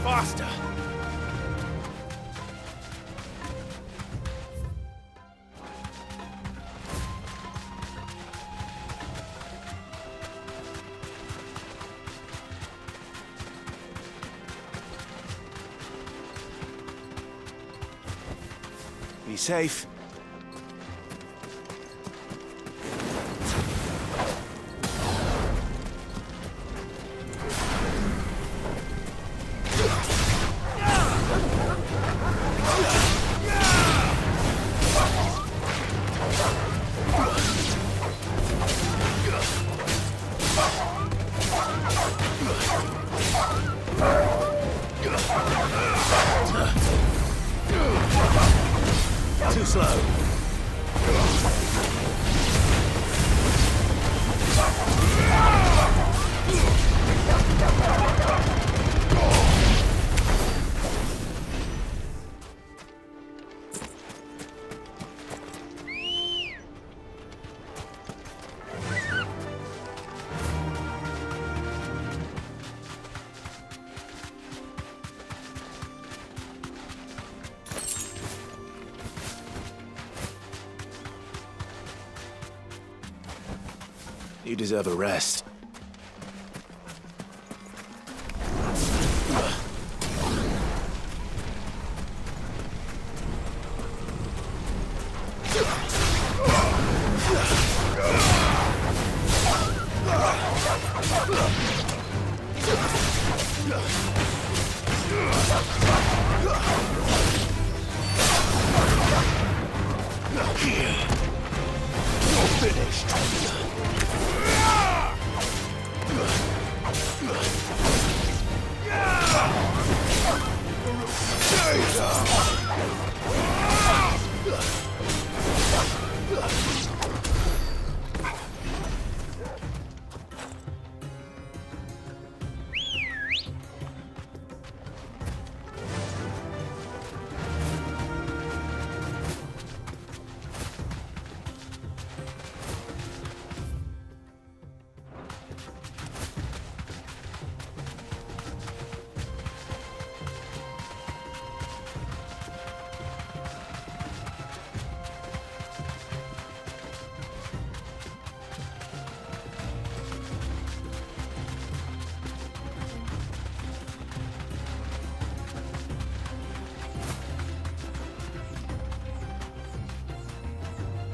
Faster! Be safe. Too slow. You deserve a rest.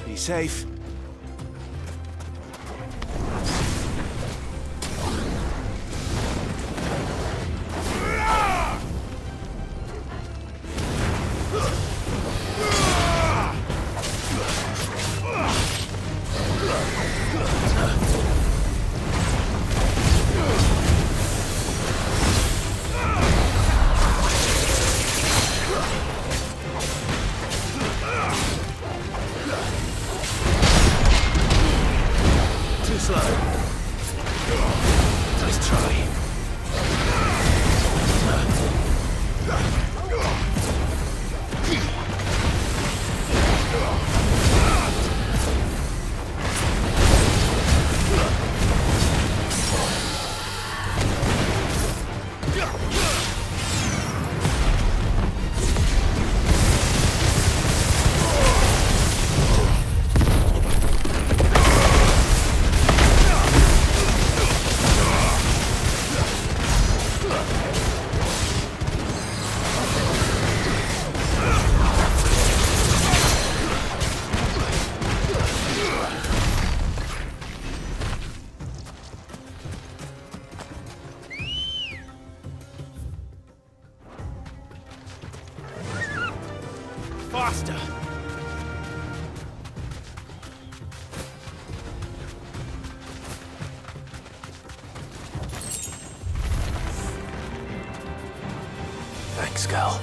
Be safe. Faster! Thanks, Cal.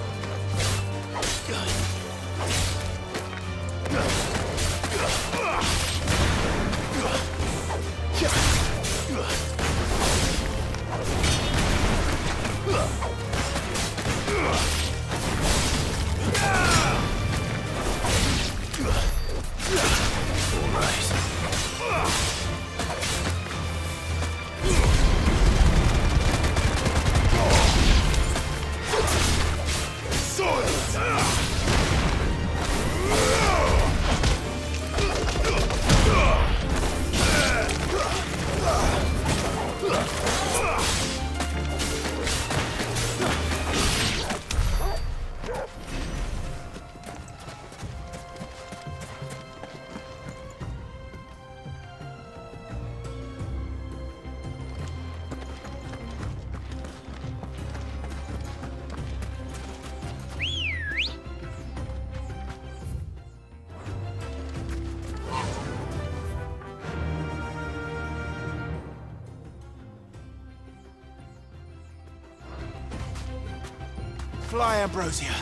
Fly, Ambrosia.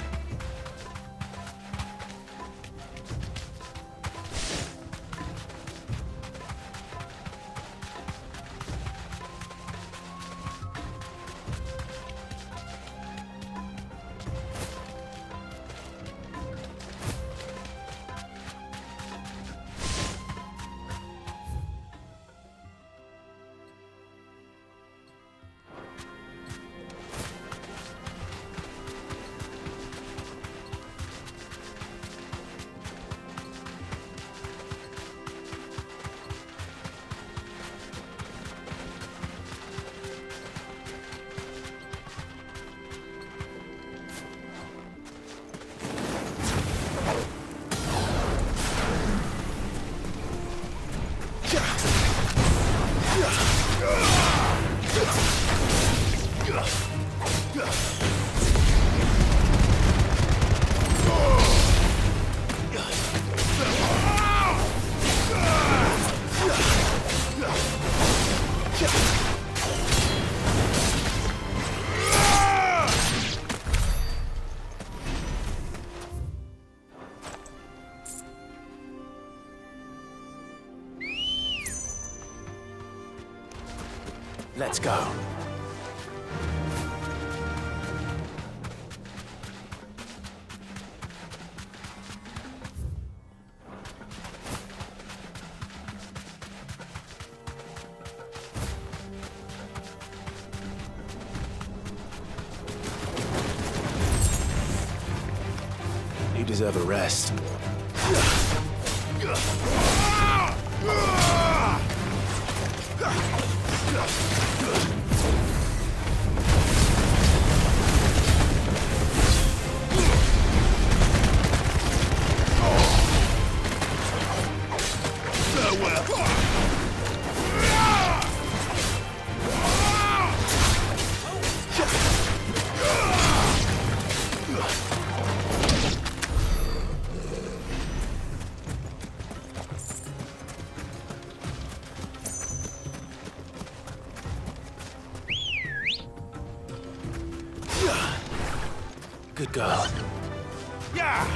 Let's go. You deserve a rest. Good girl. Yeah!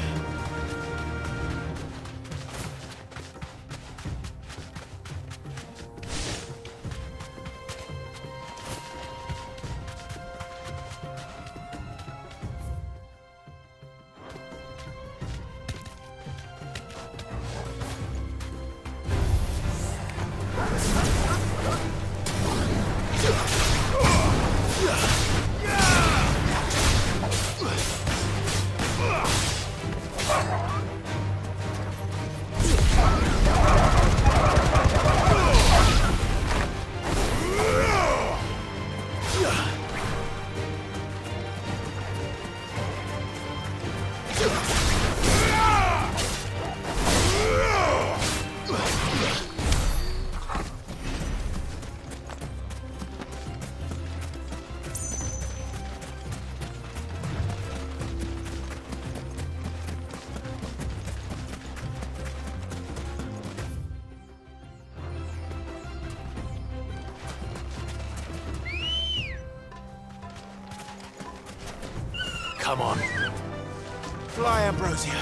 Come on. Fly, Ambrosia.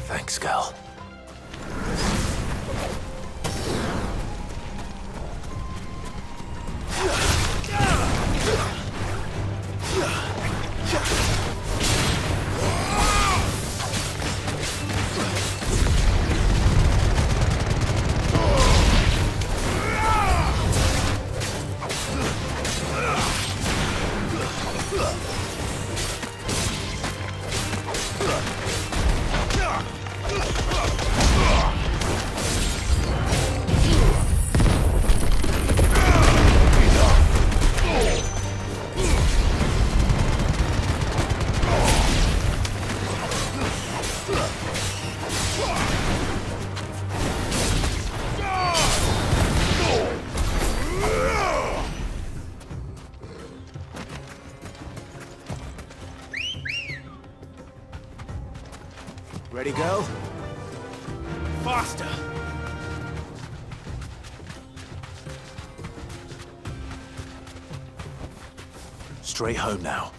Thanks, girl. Ready, go? Faster! Straight home now.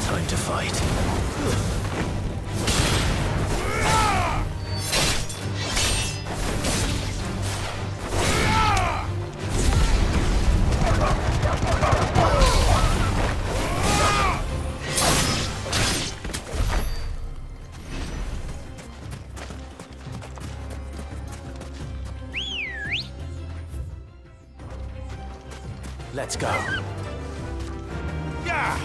Time to fight. Let's go. Yeah!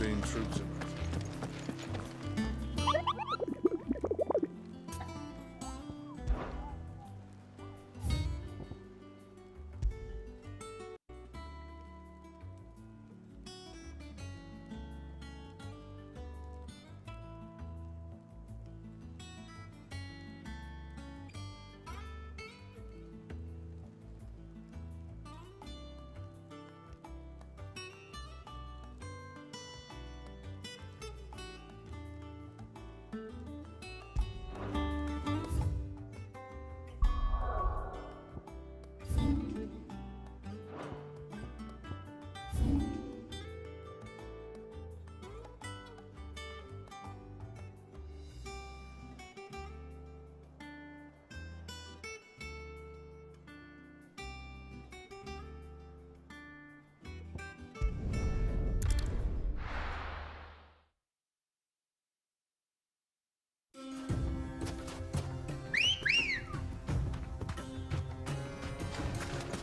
seen troops in.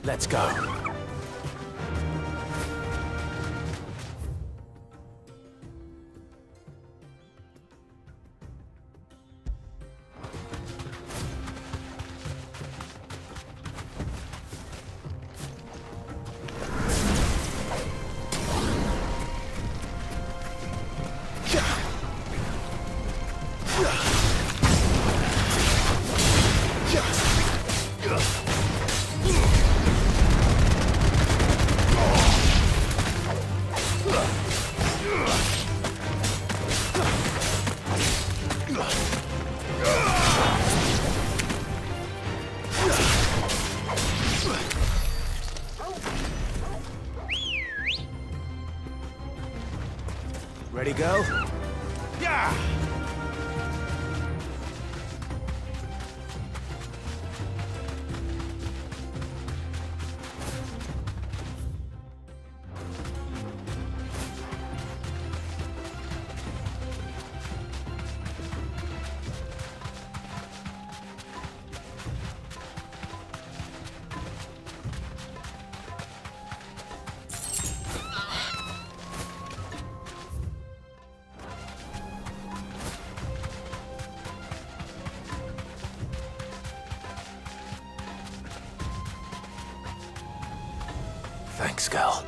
Let's go. Ready, go? Yeah! Thanks, girl.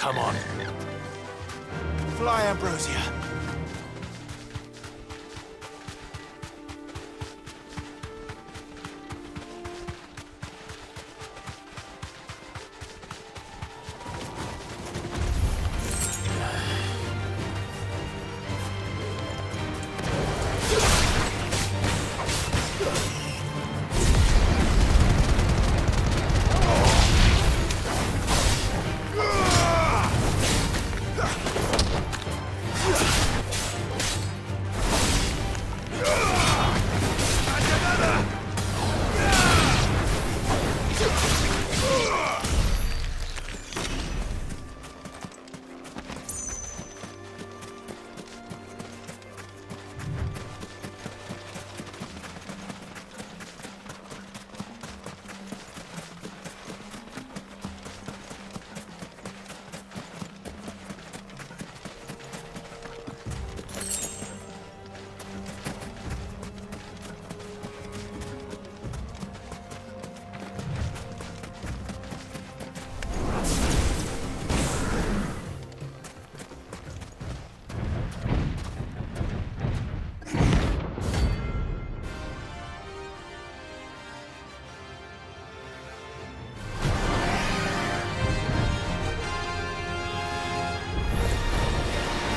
Come on. Fly, Ambrosia.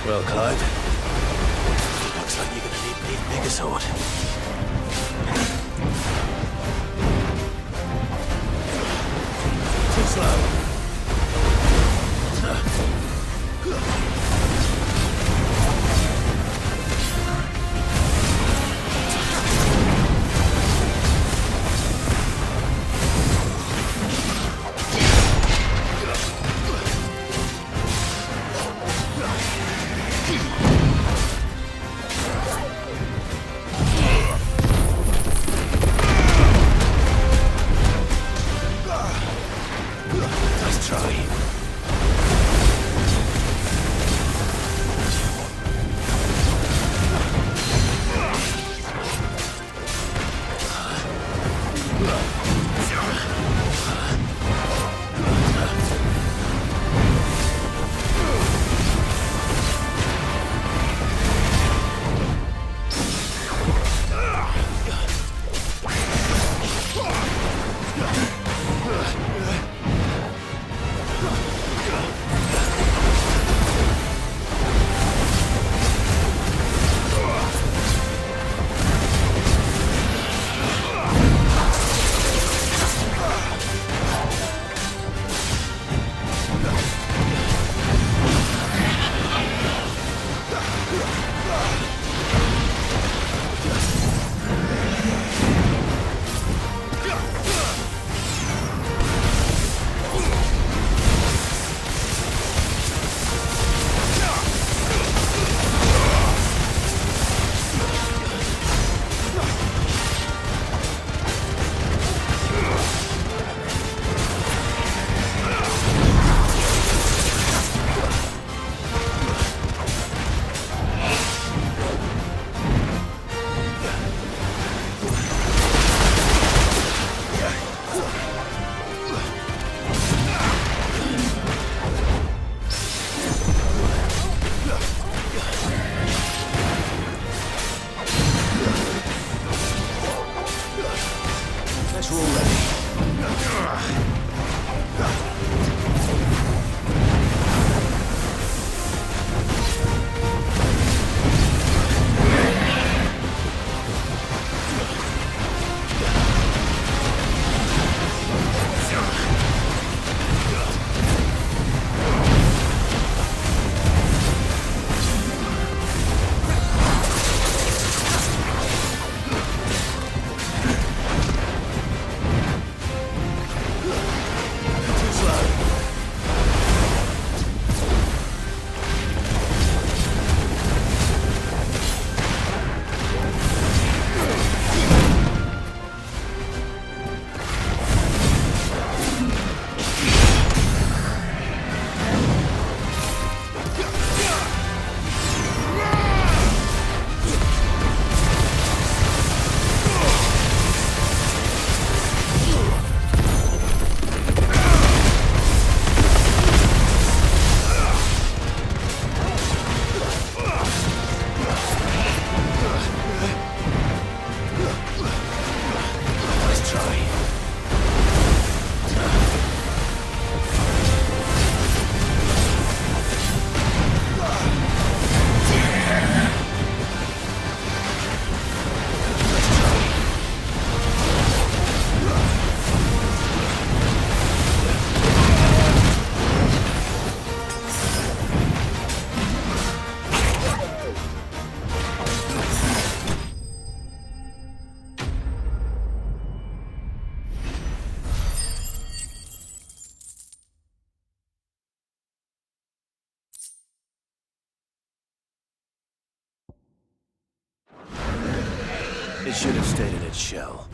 Well, Clive, looks like you're gonna need me a bigger sword. It should have stayed in its shell.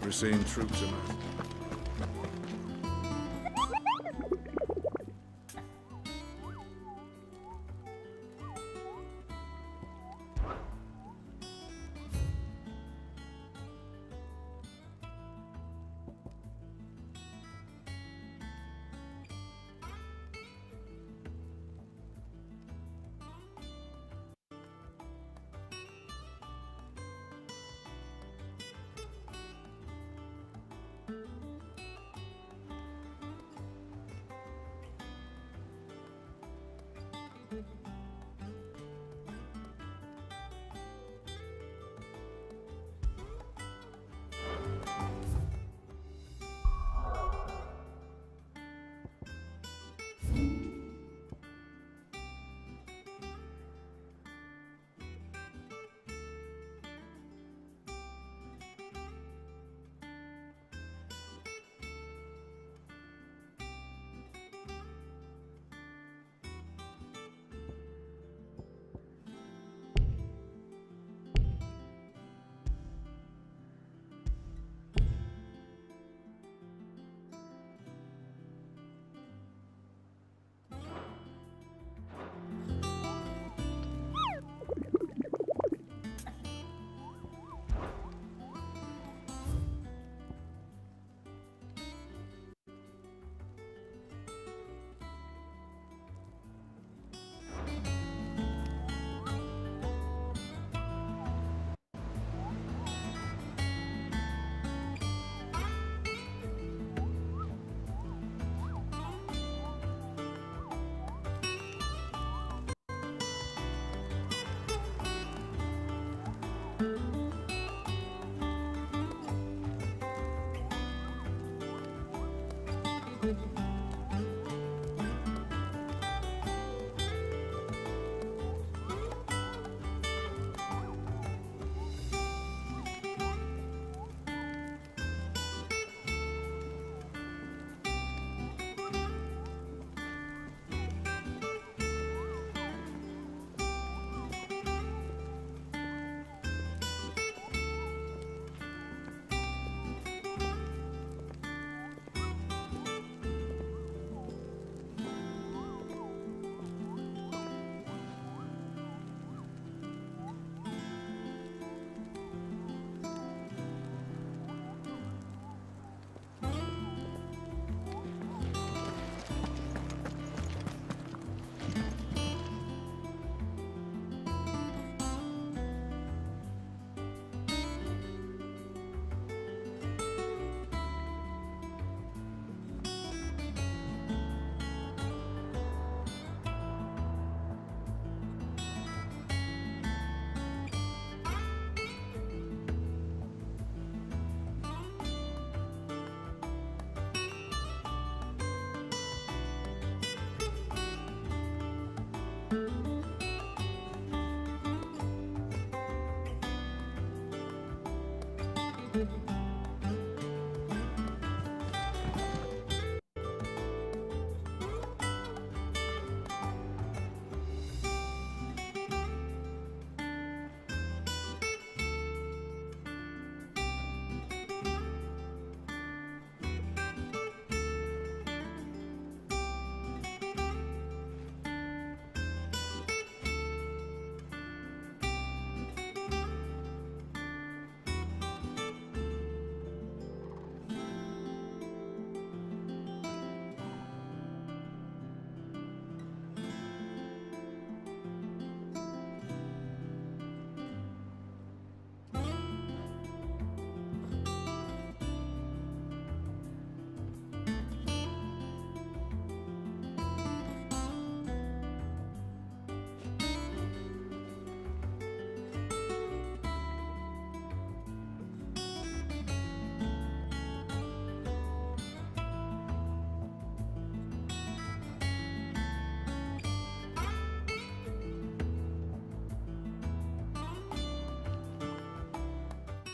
We're seeing troops amassed.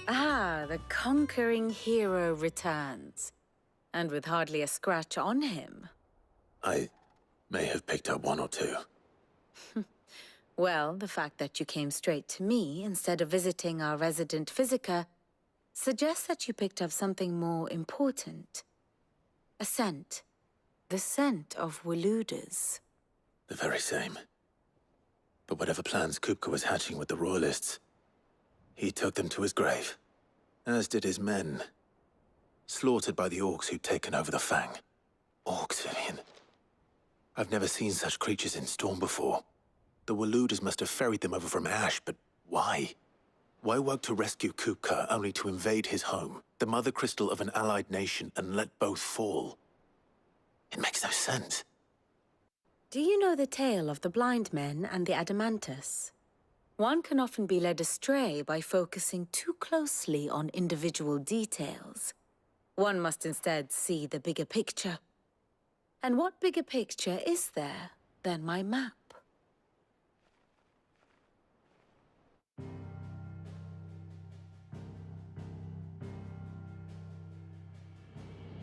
Ah, the conquering hero returns. And with hardly a scratch on him. I may have picked up one or two. Well, the fact that you came straight to me instead of visiting our resident physiker suggests that you picked up something more important. A scent. The scent of Waludas. The very same. But whatever plans Kupka was hatching with the Royalists, he took them to his grave. As did his men. Slaughtered by the orcs who'd taken over the Fang. Orcs, Vivian. I've never seen such creatures in Storm before. The Waludas must have ferried them over from Ash, but why? Why work to rescue Kupka only to invade his home, the mother crystal of an allied nation, and let both fall? It makes no sense. Do you know the tale of the blind men and the Adamantus? One can often be led astray by focusing too closely on individual details. One must instead see the bigger picture. And what bigger picture is there than my map?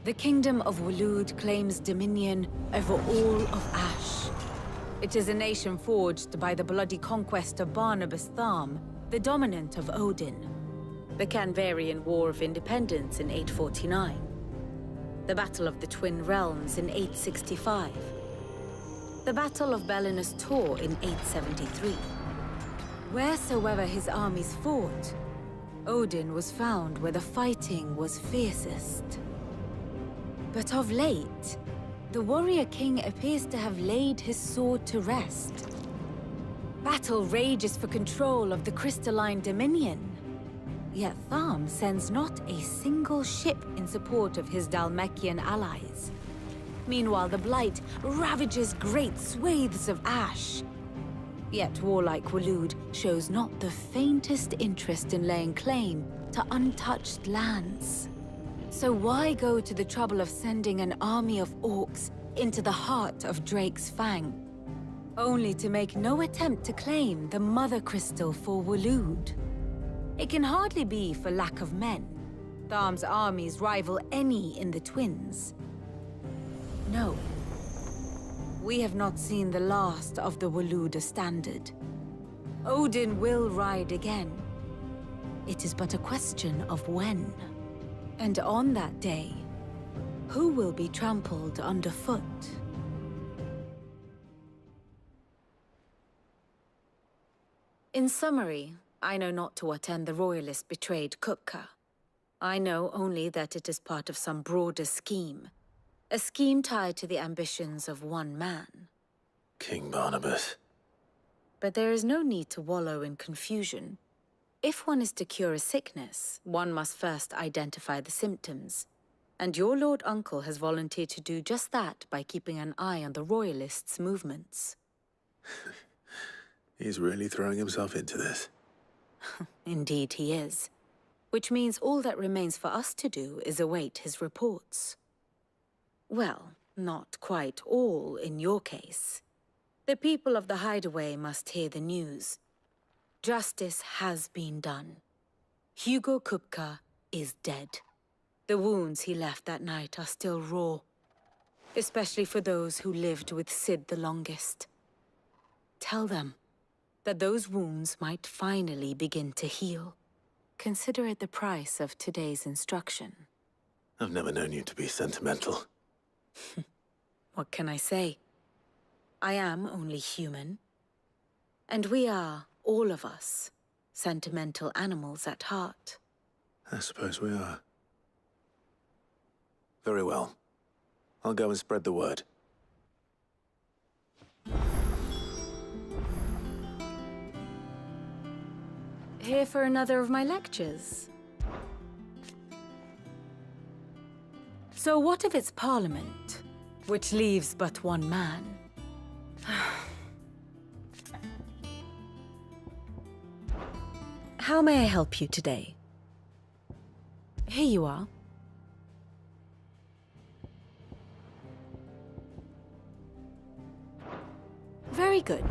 The Kingdom of Waloed claims dominion over all of Ash. It is a nation forged by the bloody conquest of Barnabas Tharm, the dominant of Odin. The Canvarian War of Independence in 849. The Battle of the Twin Realms in 865. The Battle of Belinus Tor in 873. Wheresoever his armies fought, Odin was found where the fighting was fiercest. But of late, the warrior king appears to have laid his sword to rest. Battle rages for control of the crystalline dominion. Yet Tharm sends not a single ship in support of his Dhalmekian allies. Meanwhile, the Blight ravages great swathes of Ash. Yet warlike Waloed shows not the faintest interest in laying claim to untouched lands. So why go to the trouble of sending an army of orcs into the heart of Drake's Fang, only to make no attempt to claim the Mother Crystal for Waloed? It can hardly be for lack of men. Tharm's armies rival any in the Twins. No. We have not seen the last of the Waluda standard. Odin will ride again. It is but a question of when. And on that day, who will be trampled underfoot? In summary, I know not to what end the Royalists betrayed Kupka. I know only that it is part of some broader scheme. A scheme tied to the ambitions of one man. King Barnabas. But there is no need to wallow in confusion. If one is to cure a sickness, one must first identify the symptoms. And your Lord Uncle has volunteered to do just that by keeping an eye on the Royalists' movements. He's really throwing himself into this. Indeed he is. Which means all that remains for us to do is await his reports. Well, not quite all in your case. The people of the Hideaway must hear the news. Justice has been done. Hugo Kupka is dead. The wounds he left that night are still raw, especially for those who lived with Sid the longest. Tell them that those wounds might finally begin to heal. Consider it the price of today's instruction. I've never known you to be sentimental. What can I say? I am only human. And we are, all of us, sentimental animals at heart. I suppose we are. Very well. I'll go and spread the word. Here for another of my lectures. So what of its parliament, which leaves but one man? How may I help you today? Here you are. Very good.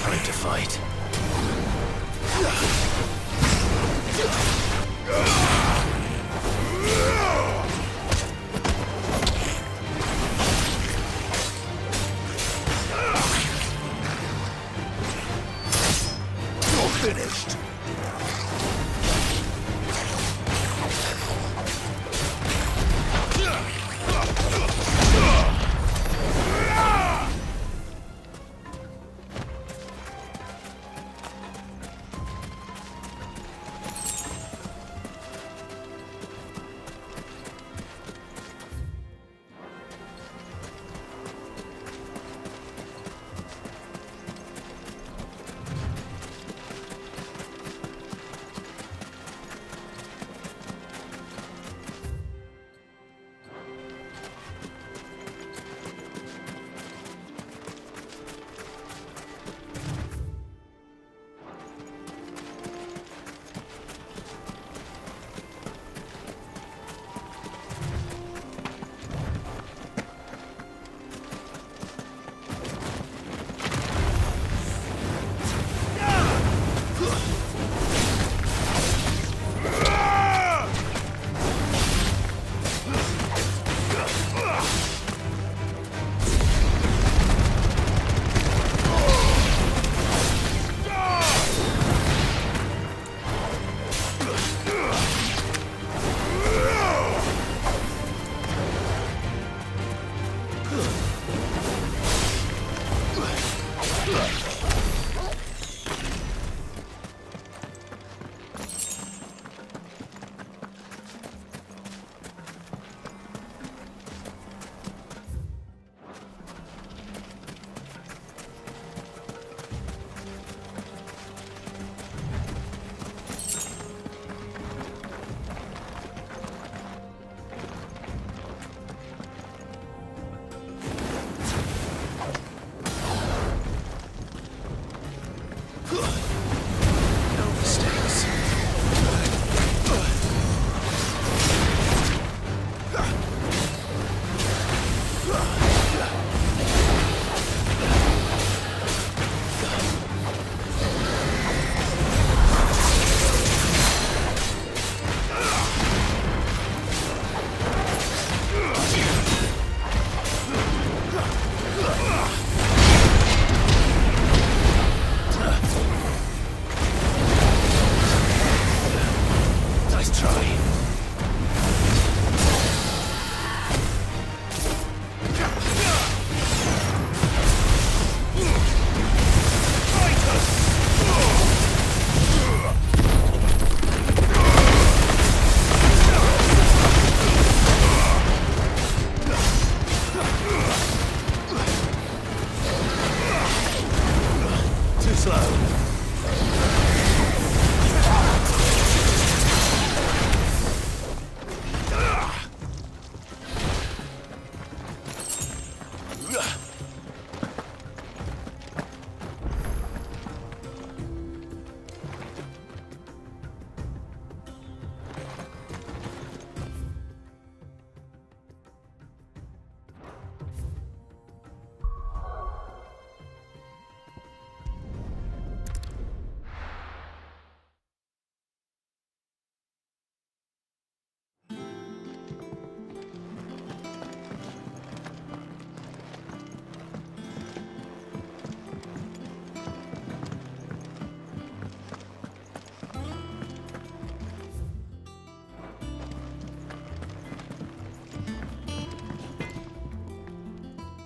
Time to fight. Finished.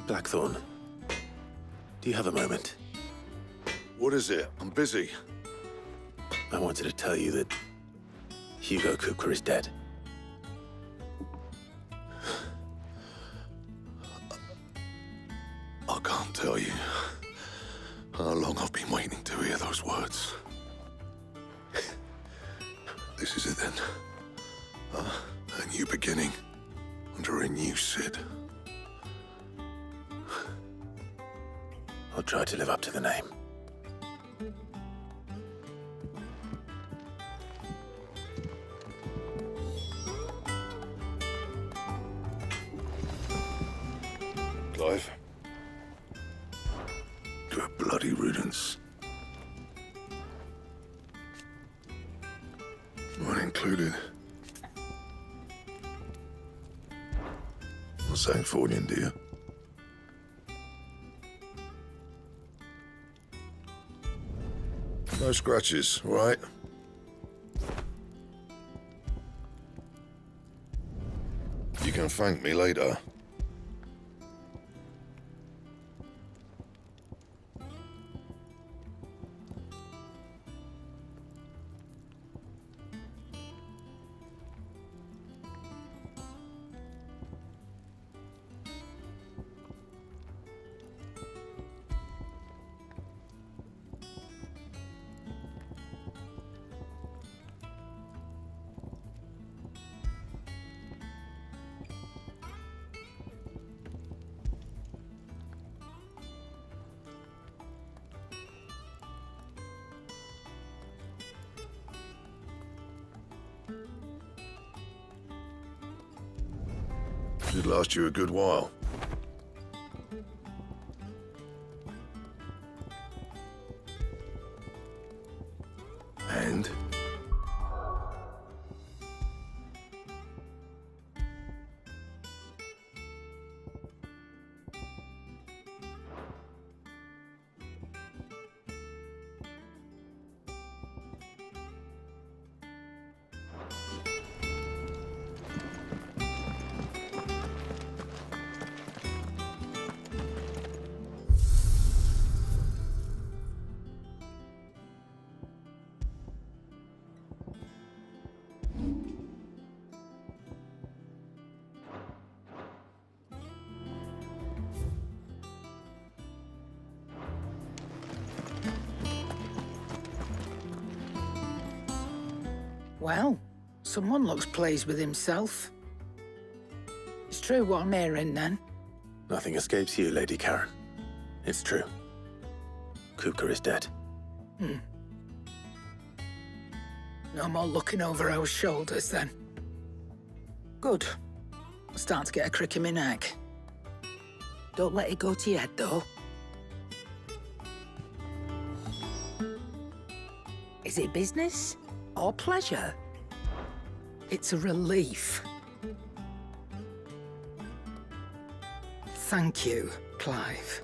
Blackthorn, do you have a moment? What is it? I'm busy. I wanted to tell you that Hugo Kupka is dead. I can't tell you how long I've been waiting to hear those words. This is it then. A new beginning under a new Sid. I'll try to live up to the name. Clive. Good bloody riddance. included. Not saying Fordian, do you? No scratches, right? You can thank me later. Should last you a good while. And? Well, someone looks pleased with himself. It's true what I'm hearing, then. Nothing escapes you, Lady Karen. It's true. Kupka is dead. No more looking over our shoulders, then. Good. I'm starting to get a crick in my neck. Don't let it go to your head, though. Is it business or pleasure? It's a relief. Thank you, Clive.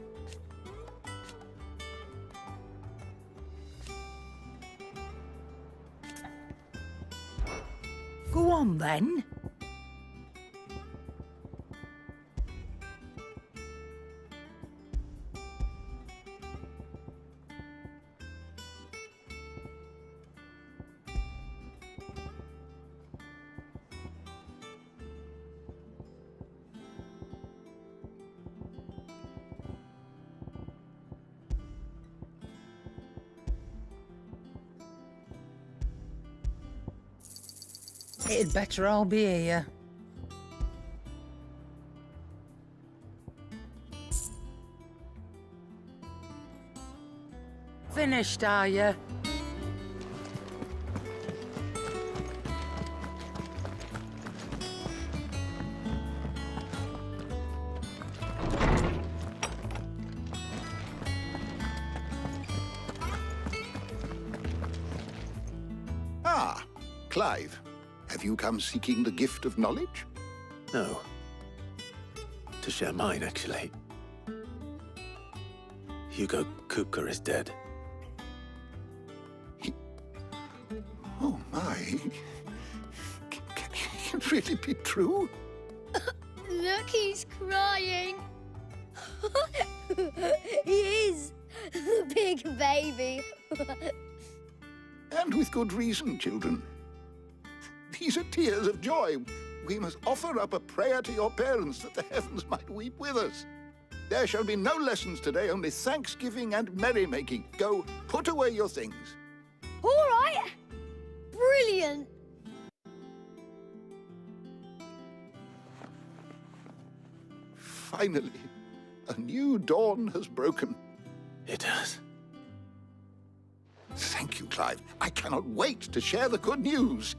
Go on, then. It'd better all be here. Finished, are you? Ah, Clive. Have you come seeking the gift of knowledge? No. To share mine, actually. Hugo Kupka is dead. Oh, my. Can it really be true? Look, he's crying. He is. The big baby. And with good reason, children. These are tears of joy. We must offer up a prayer to your parents that the heavens might weep with us. There shall be no lessons today, only thanksgiving and merrymaking. Go, put away your things. All right. Brilliant. Finally, a new dawn has broken. It has. Thank you, Clive. I cannot wait to share the good news.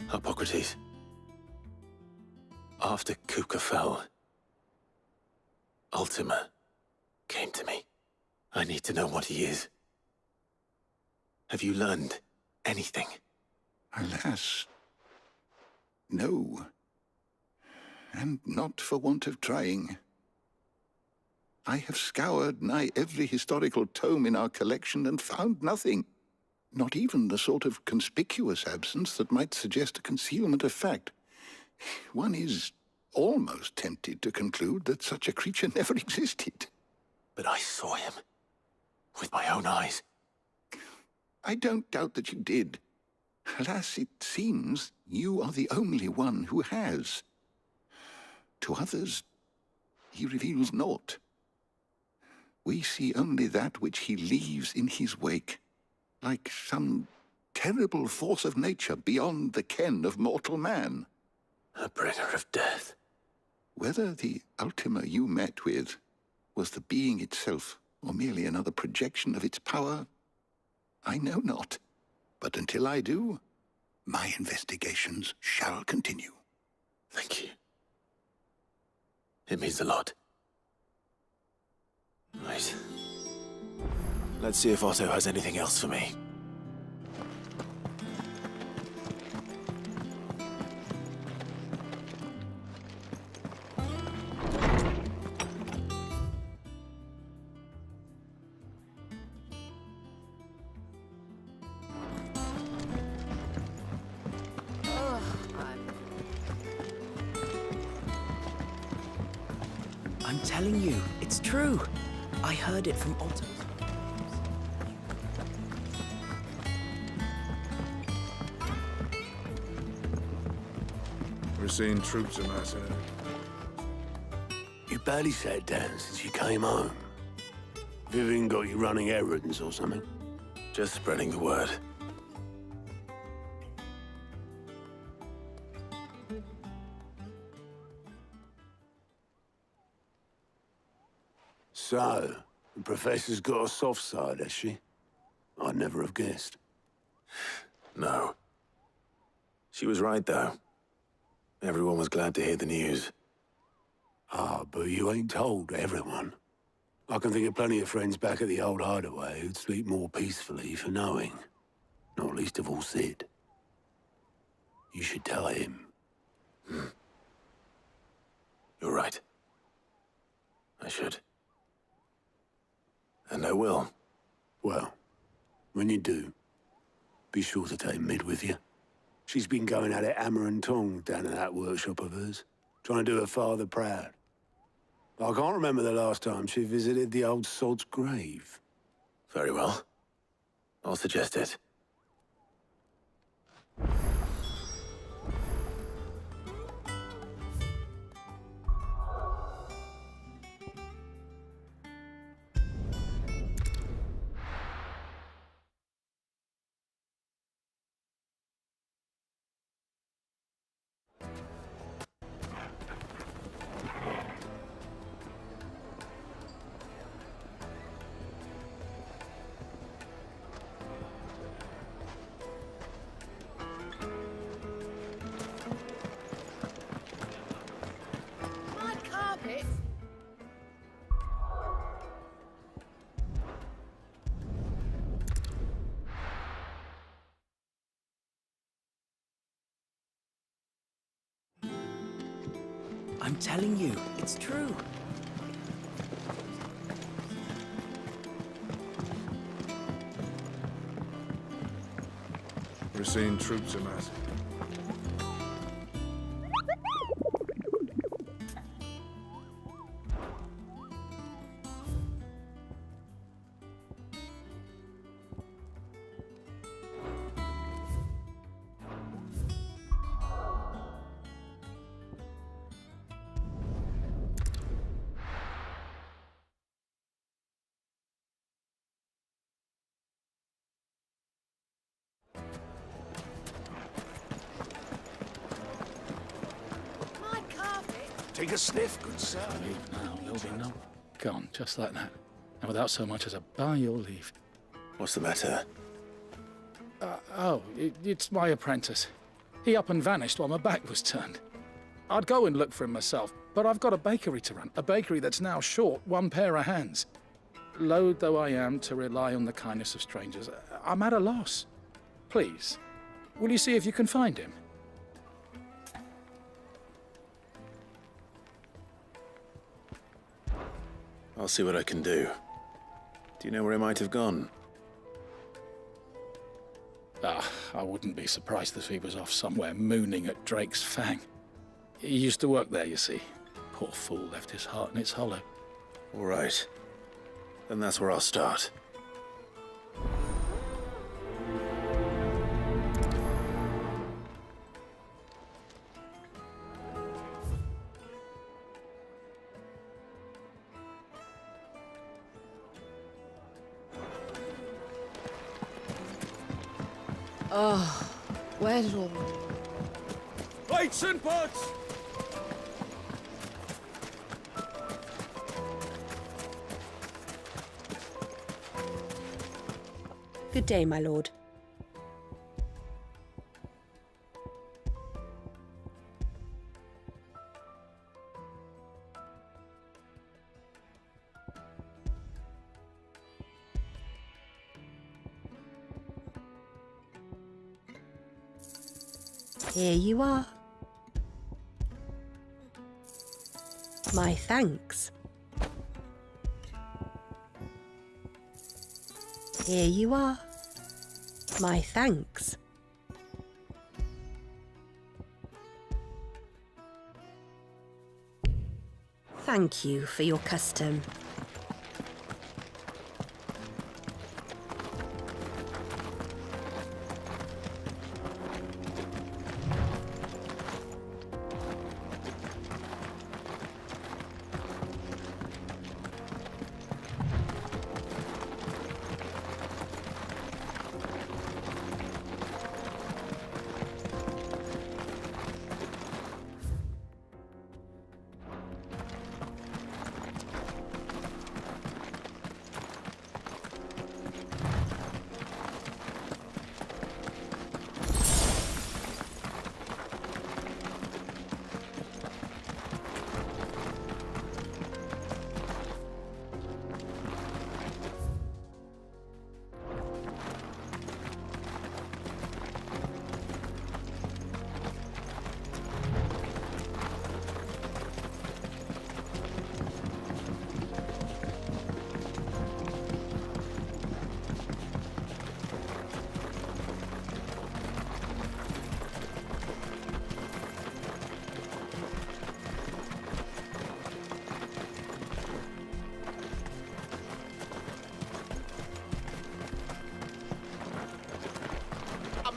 Hippocrates. After Kupka fell, Ultima came to me. I need to know what he is. Have you learned anything? Alas, no. And not for want of trying. I have scoured nigh every historical tome in our collection and found nothing. Not even the sort of conspicuous absence that might suggest a concealment of fact. One is almost tempted to conclude that such a creature never existed. But I saw him. With my own eyes. I don't doubt that you did. Alas, it seems you are the only one who has. To others, he reveals naught. We see only that which he leaves in his wake, like some terrible force of nature beyond the ken of mortal man. A bringer of death. Whether the Ultima you met with was the being itself, or merely another projection of its power, I know not. But until I do, my investigations shall continue. Thank you. It means a lot. Right. Let's see if Otto has anything else for me. I'm telling you, it's true. I heard it from Otto. We're seeing troops amassing. You barely sat down since you came home. Vivian got you running errands or something? Just spreading the word. So, the Professor's got a soft side, has she? I'd never have guessed. No. She was right, though. Everyone was glad to hear the news. Ah, but you ain't told everyone. I can think of plenty of friends back at the old hideaway who'd sleep more peacefully for knowing. Not least of all Sid. You should tell him. You're right. I should. And I will. Well, when you do, be sure to take Mid with you. She's been going at it hammer and tong down at that workshop of hers, trying to do her father proud. I can't remember the last time she visited the old sod's grave. Very well. I'll suggest it. I'm telling you, it's true. We're seeing troops amassing. Take a sniff, good sir. Leave now, there'll be no... Gone, just like that. And without so much as a by your leave. What's the matter? It's my apprentice. He up and vanished while my back was turned. I'd go and look for him myself, but I've got a bakery to run. A bakery that's now short one pair of hands. Loath though I am to rely on the kindness of strangers, I'm at a loss. Please, Will you see if you can find him? I'll see what I can do. Do you know where he might have gone? I wouldn't be surprised if he was off somewhere mooning at Drake's Fang. He used to work there, you see. Poor fool left his heart in its hollow. All right. Then that's where I'll start. Oh, where did all... Plates and pots! Good day, my lord. Here you are. My thanks. Here you are. My thanks. Thank you for your custom.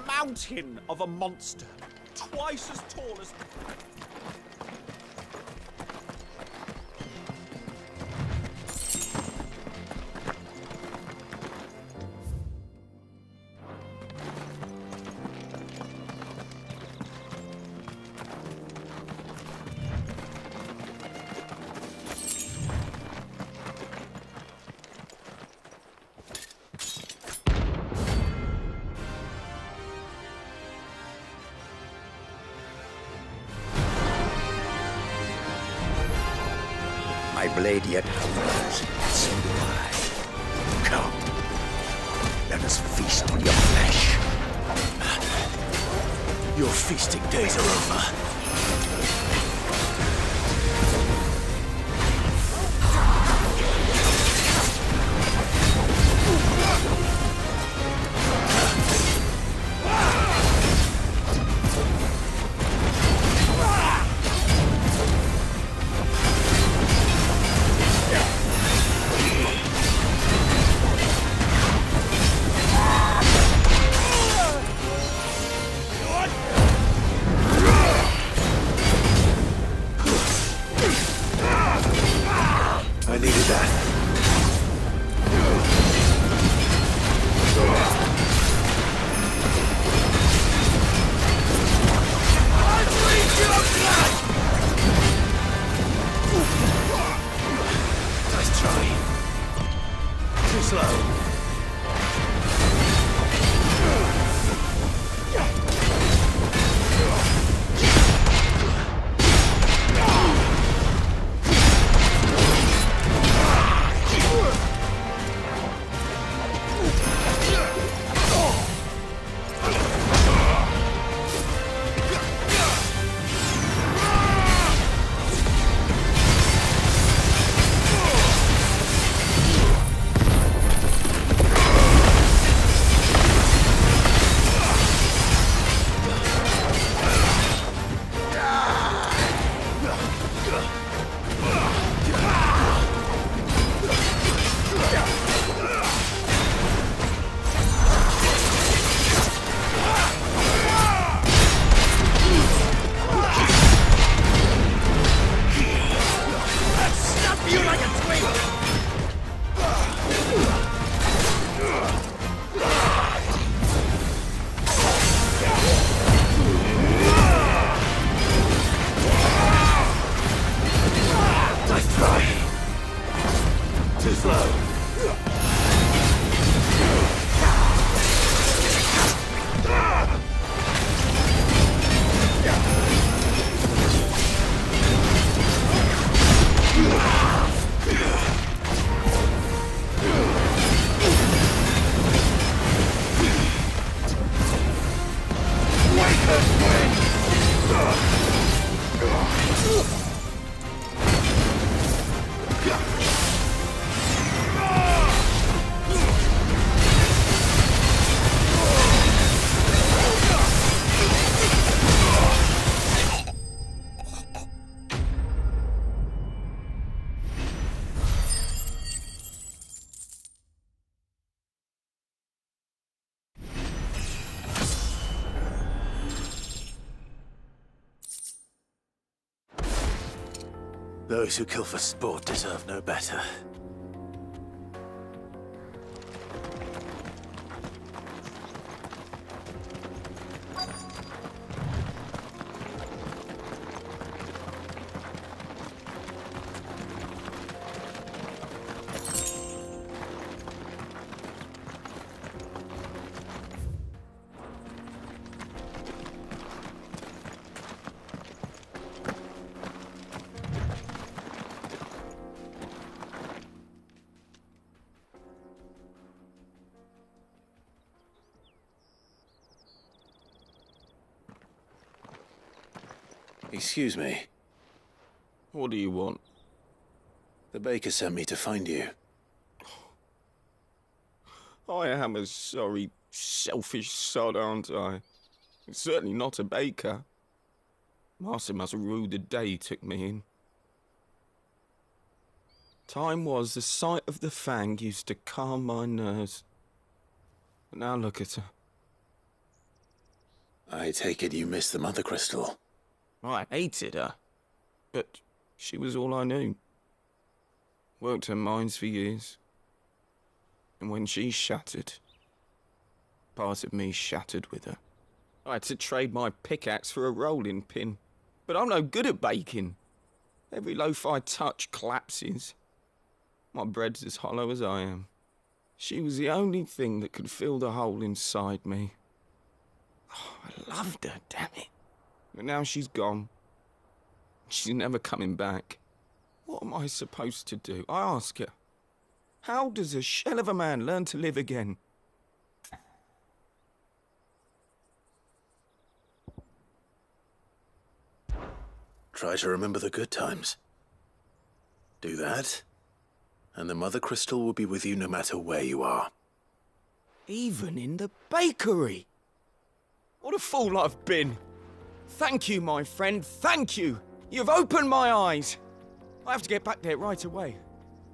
Mountain of a monster, twice as tall as... My blade yet hungers, and so do I. Come, let us feast on your flesh. Your feasting days are over. I needed that. Nice try. Too slow. Those who kill for sport deserve no better. Excuse me. What do you want? The baker sent me to find you. I am a sorry, selfish sod, aren't I? Certainly not a baker. Master must rue the day he took me in. Time was the sight of the fang used to calm my nerves. But now look at her. I take it you missed the Mother Crystal. I hated her, but she was all I knew. Worked her mines for years. And when she shattered, part of me shattered with her. I had to trade my pickaxe for a rolling pin, but I'm no good at baking. Every loaf I touch collapses. My bread's as hollow as I am. She was the only thing that could fill the hole inside me. Oh, I loved her, damn it. But now she's gone. She's never coming back. What am I supposed to do? I ask her. How does a shell of a man learn to live again? Try to remember the good times. Do that, and the Mother Crystal will be with you no matter where you are. Even in the bakery. What a fool I've been. Thank you, my friend, thank you. You've opened my eyes. I have to get back there right away.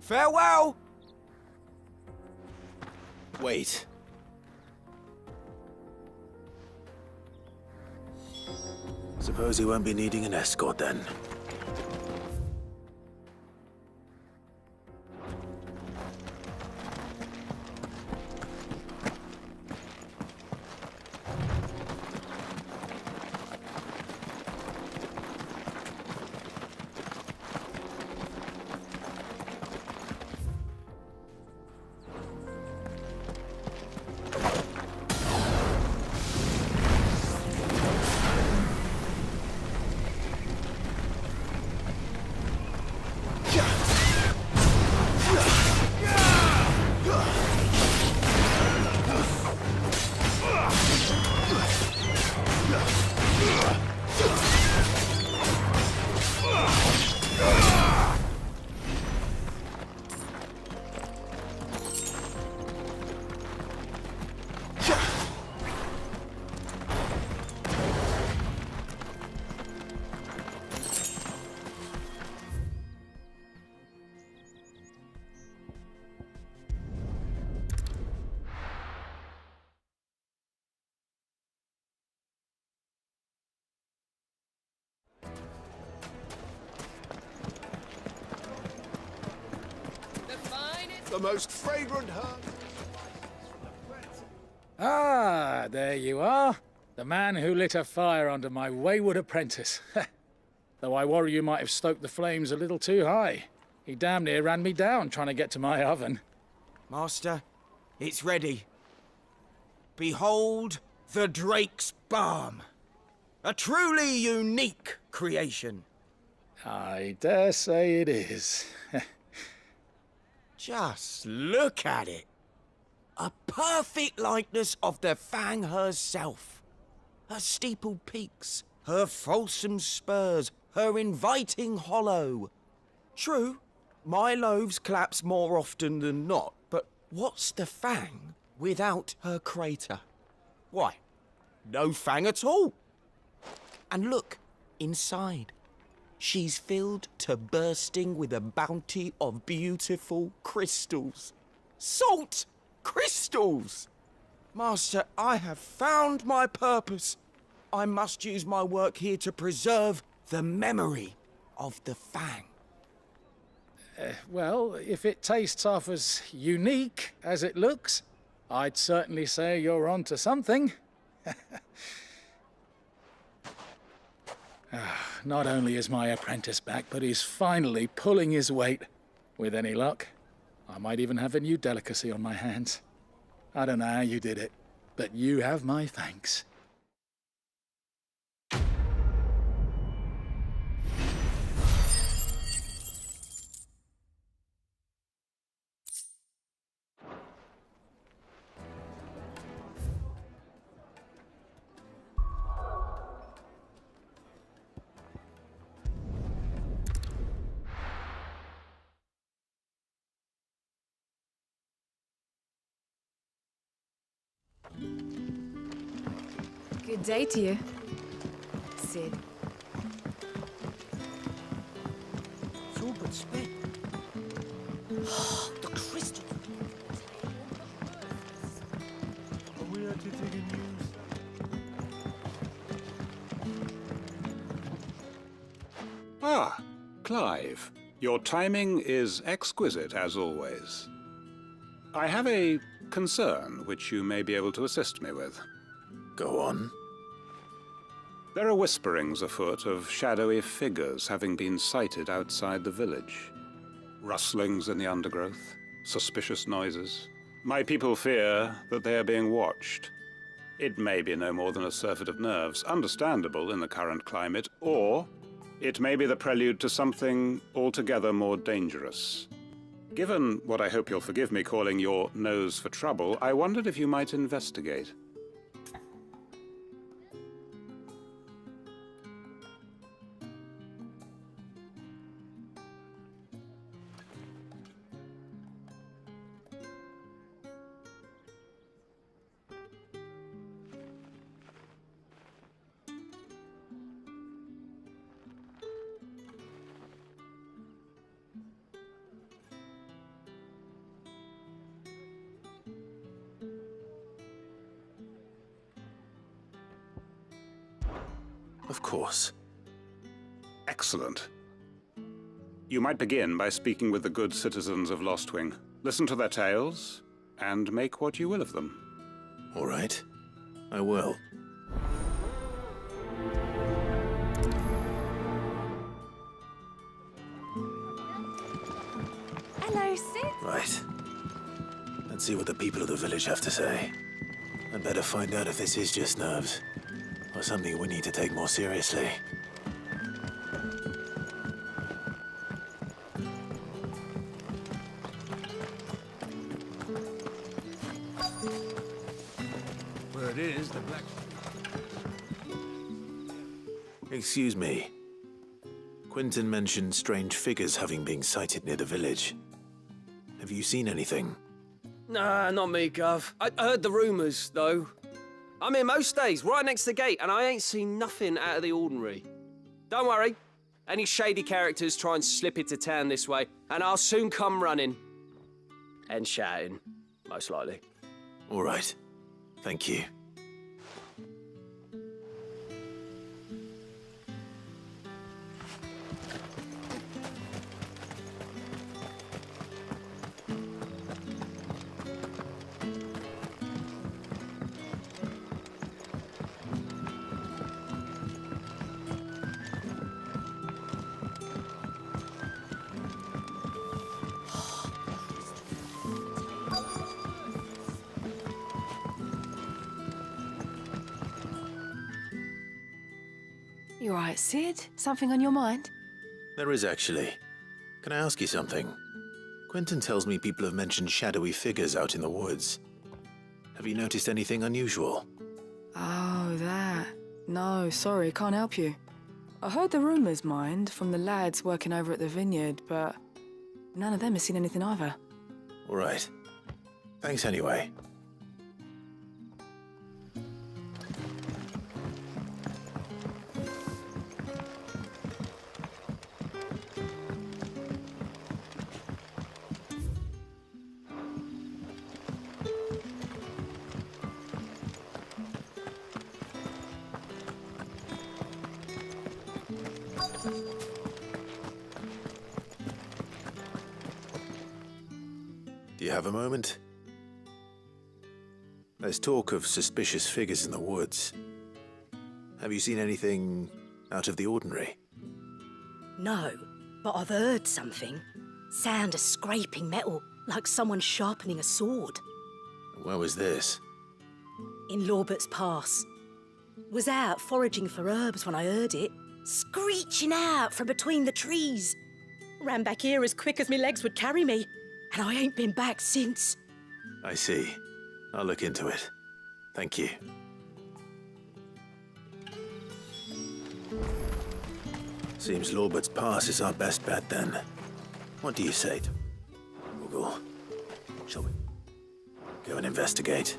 Farewell! Wait. Suppose you won't be needing an escort then. The most fragrant herb. Ah, there you are. The man who lit a fire under my wayward apprentice. Though I worry you might have stoked the flames a little too high. He damn near ran me down trying to get to my oven. Master, it's ready. Behold the Drake's Balm. A truly unique creation. I dare say it is. Just look at it. A perfect likeness of the Fang herself. Her steepled peaks, her fulsome spurs, her inviting hollow. True, my loaves collapse more often than not, but what's the Fang without her crater? Why, no Fang at all. And look, inside. She's filled to bursting with a bounty of beautiful crystals. Salt crystals! Master, I have found my purpose. I must use my work here to preserve the memory of the Fang. Well, if it tastes half as unique as it looks, I'd certainly say you're onto something. Not only is my apprentice back, but he's finally pulling his weight. With any luck, I might even have a new delicacy on my hands. I don't know how you did it, but you have my thanks. Good day to you, Sid. It's all but spent. The crystal. Are we actually taking news? Ah, Clive. Your timing is exquisite, as always. I have a concern which you may be able to assist me with. Go on. There are whisperings afoot of shadowy figures having been sighted outside the village. Rustlings in the undergrowth, suspicious noises. My people fear that they are being watched. It may be no more than a surfeit of nerves, understandable in the current climate, or it may be the prelude to something altogether more dangerous. Given what I hope you'll forgive me calling your nose for trouble, I wondered if you might investigate. Of course. Excellent. You might begin by speaking with the good citizens of Lostwing. Listen to their tales, and make what you will of them. All right. I will. Hello, Sid. Right. Let's see what the people of the village have to say. I'd better find out if this is just nerves, or something we need to take more seriously. Where it is, the black... Excuse me. Quentin mentioned strange figures having been sighted near the village. Have you seen anything? Nah, not me, Gov. I heard the rumours, though. I'm here most days, right next to the gate, and I ain't seen nothing out of the ordinary. Don't worry. Any shady characters try and slip into town this way, and I'll soon come running. And shouting, most likely. All right. Thank you. You all right, Sid? Something on your mind? There is actually. Can I ask you something? Quentin tells me people have mentioned shadowy figures out in the woods. Have you noticed anything unusual? Oh, that. No, sorry, can't help you. I heard the rumours, mind, from the lads working over at the vineyard, but none of them has seen anything either. All right. Thanks anyway. Do you have a moment? There's talk of suspicious figures in the woods. Have you seen anything out of the ordinary? No, but I've heard something. Sound of scraping metal, like someone sharpening a sword. Where was this? In Lorbert's Pass. Was out foraging for herbs when I heard it, screeching out from between the trees. Ran back here as quick as my legs would carry me, and I ain't been back since. I see. I'll look into it. Thank you. Seems Lorbert's Pass is our best bet then. What do you say to Google? Shall we go and investigate?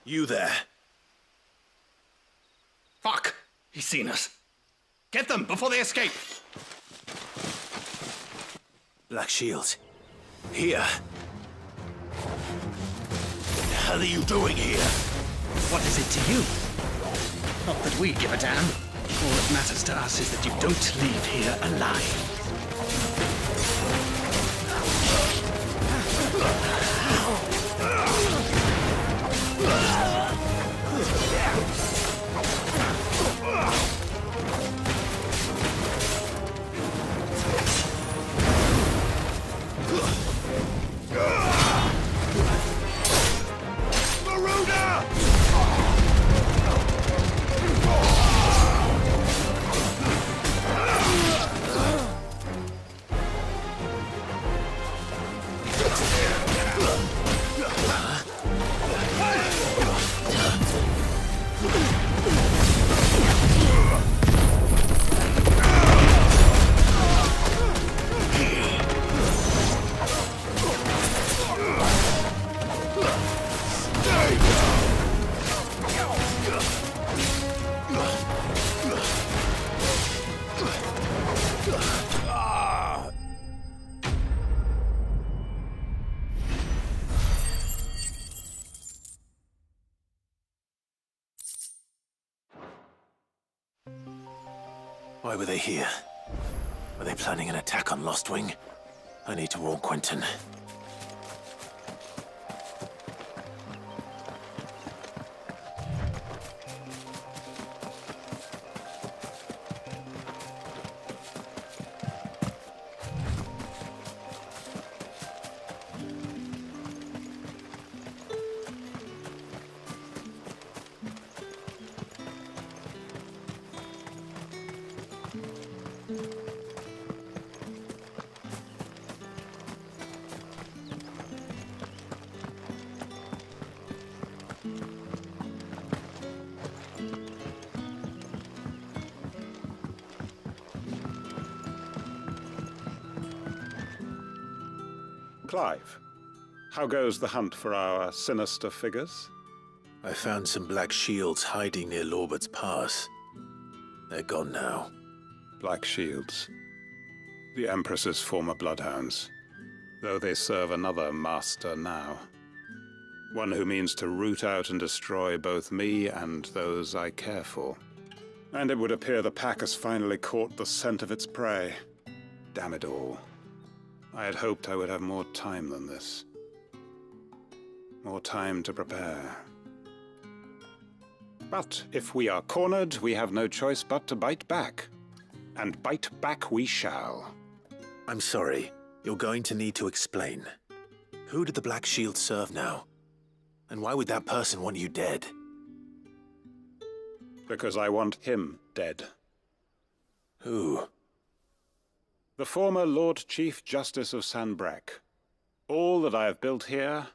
You there? Fuck! He's seen us. Get them before they escape! Black Shields. Here. What the hell are you doing here? What is it to you? Not that we give a damn. All that matters to us is that you don't leave here alive. Why were they here? Were they planning an attack on Lostwing? I need to warn Quentin. Clive, how goes the hunt for our sinister figures? I found some Black Shields hiding near Lorbert's Pass. They're gone now. Black Shields. The Empress's former bloodhounds. Though they serve another master now. One who means to root out and destroy both me and those I care for. And it would appear the pack has finally caught the scent of its prey. Damn it all. I had hoped I would have more time than this. More time to prepare. But if we are cornered, we have no choice but to bite back. And bite back we shall. I'm sorry. You're going to need to explain. Who did the Black Shield serve now? And why would that person want you dead? Because I want him dead. Who? The former Lord Chief Justice of Sanbreque. All that I have built here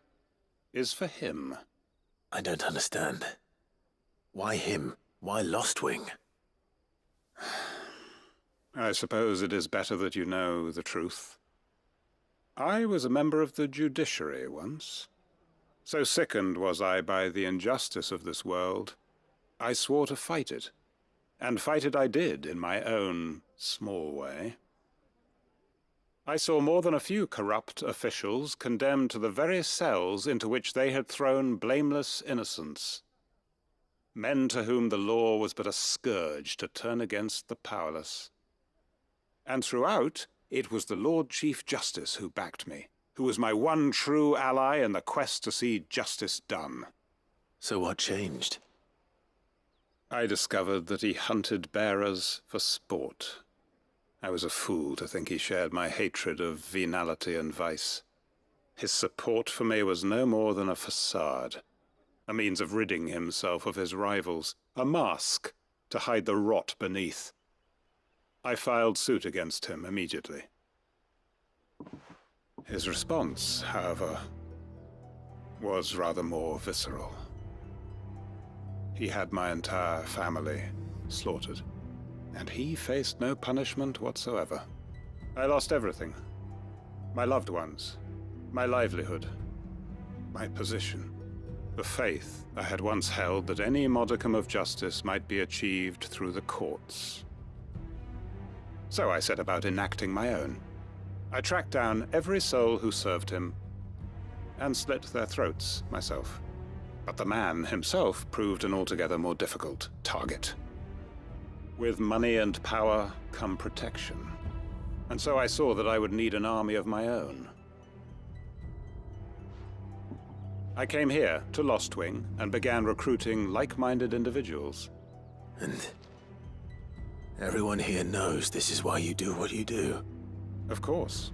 is for him. I don't understand. Why him? Why Lostwing? I suppose it is better that you know the truth. I was a member of the judiciary once. So sickened was I by the injustice of this world, I swore to fight it. And fight it I did, in my own small way. I saw more than a few corrupt officials condemned to the very cells into which they had thrown blameless innocents. Men to whom the law was but a scourge to turn against the powerless. And throughout, it was the Lord Chief Justice who backed me, who was my one true ally in the quest to see justice done. So what changed? I discovered that he hunted bearers for sport. I was a fool to think he shared my hatred of venality and vice. His support for me was no more than a facade, a means of ridding himself of his rivals, a mask to hide the rot beneath. I filed suit against him immediately. His response, however, was rather more visceral. He had my entire family slaughtered, and he faced no punishment whatsoever. I lost everything. My loved ones, my livelihood, my position, the faith I had once held that any modicum of justice might be achieved through the courts. So I set about enacting my own. I tracked down every soul who served him, and slit their throats myself. But the man himself proved an altogether more difficult target. With money and power come protection, and so I saw that I would need an army of my own. I came here to Lostwing and began recruiting like-minded individuals. And everyone here knows this is why you do what you do. Of course.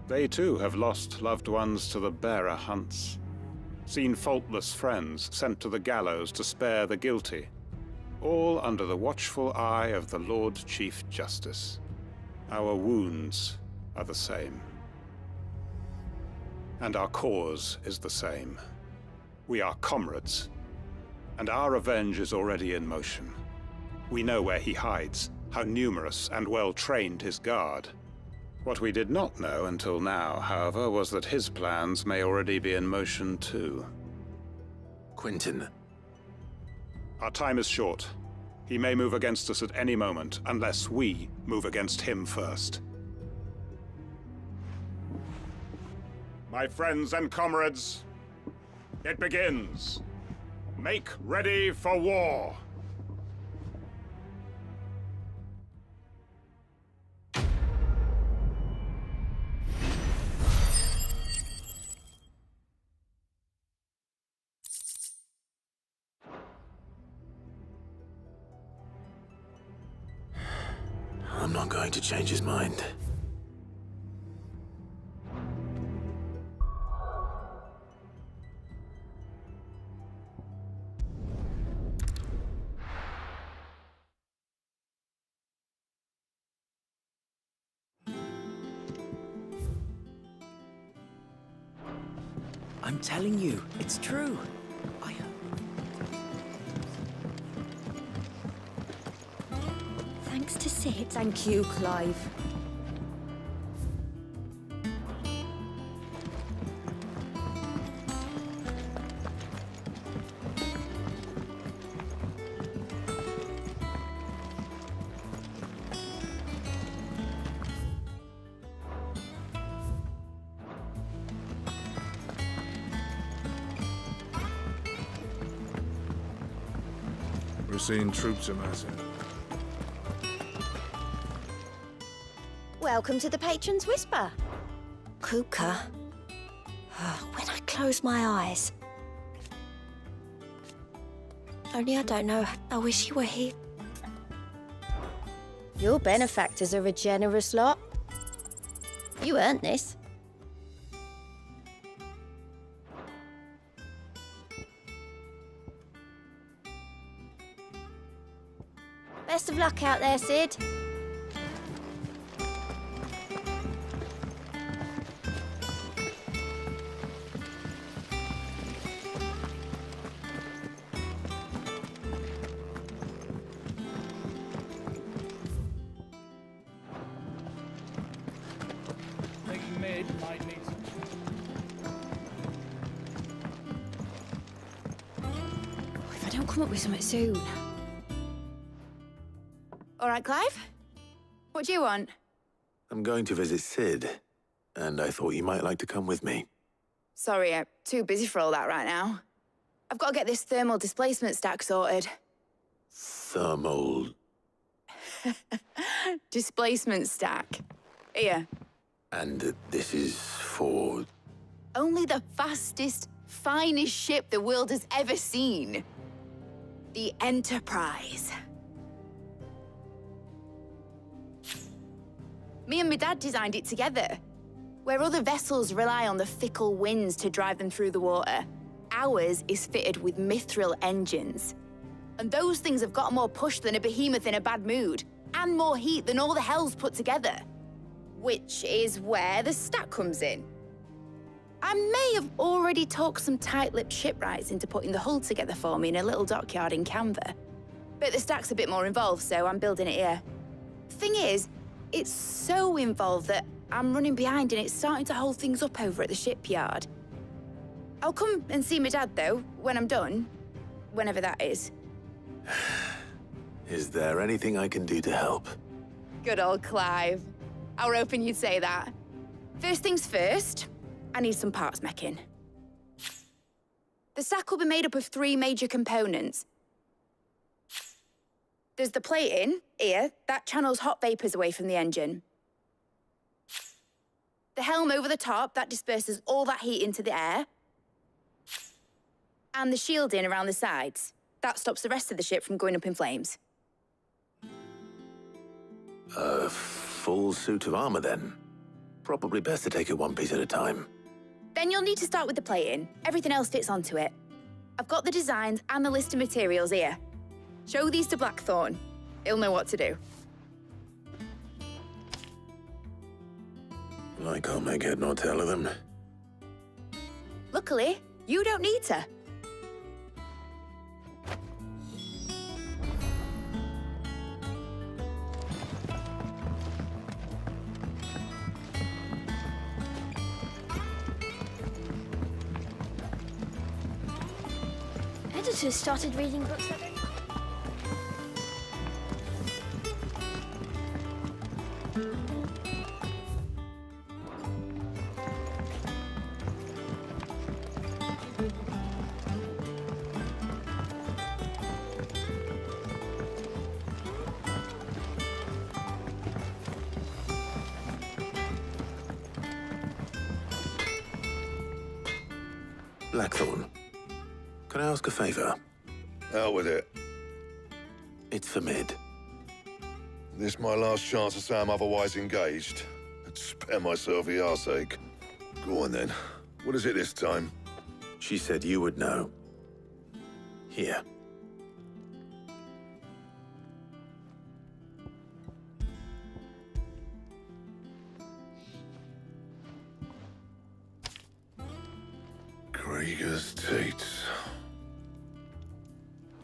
They too have lost loved ones to the bearer hunts. Seen faultless friends sent to the gallows to spare the guilty. All under the watchful eye of the Lord Chief Justice. Our wounds are the same. And our cause is the same. We are comrades, and our revenge is already in motion. We know where he hides, how numerous and well-trained his guard. What we did not know until now, however, was that his plans may already be in motion too. Quentin. Our time is short. He may move against us at any moment, unless we move against him first. My friends and comrades, it begins. Make ready for war. I'm not going to change his mind. I'm telling you, it's true. Thanks to Sid. Thank you, Clive. We're seeing troops amassing. Welcome to the Patron's Whisper. Kupka. When I close my eyes. Only I don't know. I wish you were here. Your benefactors are a generous lot. You earned this. Best of luck out there, Sid. Thinking mid might need some come up with something soon. All right, Clive? What do you want? I'm going to visit Sid, and I thought you might like to come with me. Sorry, I'm too busy for all that right now. I've got to get this thermal displacement stack sorted. Thermal... Displacement stack. Here. And this is for... Only the fastest, finest ship the world has ever seen. The Enterprise. Me and my dad designed it together. Where other vessels rely on the fickle winds to drive them through the water, ours is fitted with mithril engines. And those things have got more push than a behemoth in a bad mood, and more heat than all the hells put together. Which is where the stack comes in. I may have already talked some tight-lipped shipwrights into putting the hull together for me in a little dockyard in Canva. But the stack's a bit more involved, so I'm building it here. Thing is, it's so involved that I'm running behind and it's starting to hold things up over at the shipyard. I'll come and see my dad, though, when I'm done. Whenever that is. Is there anything I can do to help? Good old Clive. I were hoping you'd say that. First things first, I need some parts meching. The stack will be made up of 3 major components. There's the plating, here, that channels hot vapors away from the engine. The helm over the top, that disperses all that heat into the air. And the shielding around the sides. That stops the rest of the ship from going up in flames. A full suit of armor, then? Probably best to take it one piece at a time. Then you'll need to start with the plating. Everything else fits onto it. I've got the designs and the list of materials here. Show these to Blackthorn. He'll know what to do. I can't make head nor tail of them. Luckily, you don't need to. Editors started reading books that don't... Blackthorn, can I ask a favor? Out with it. It's for Mid. This my last chance to say I'm otherwise engaged. I'd spare myself the arseache. Go on then. What is it this time? She said you would know. Here. Krieger's teats.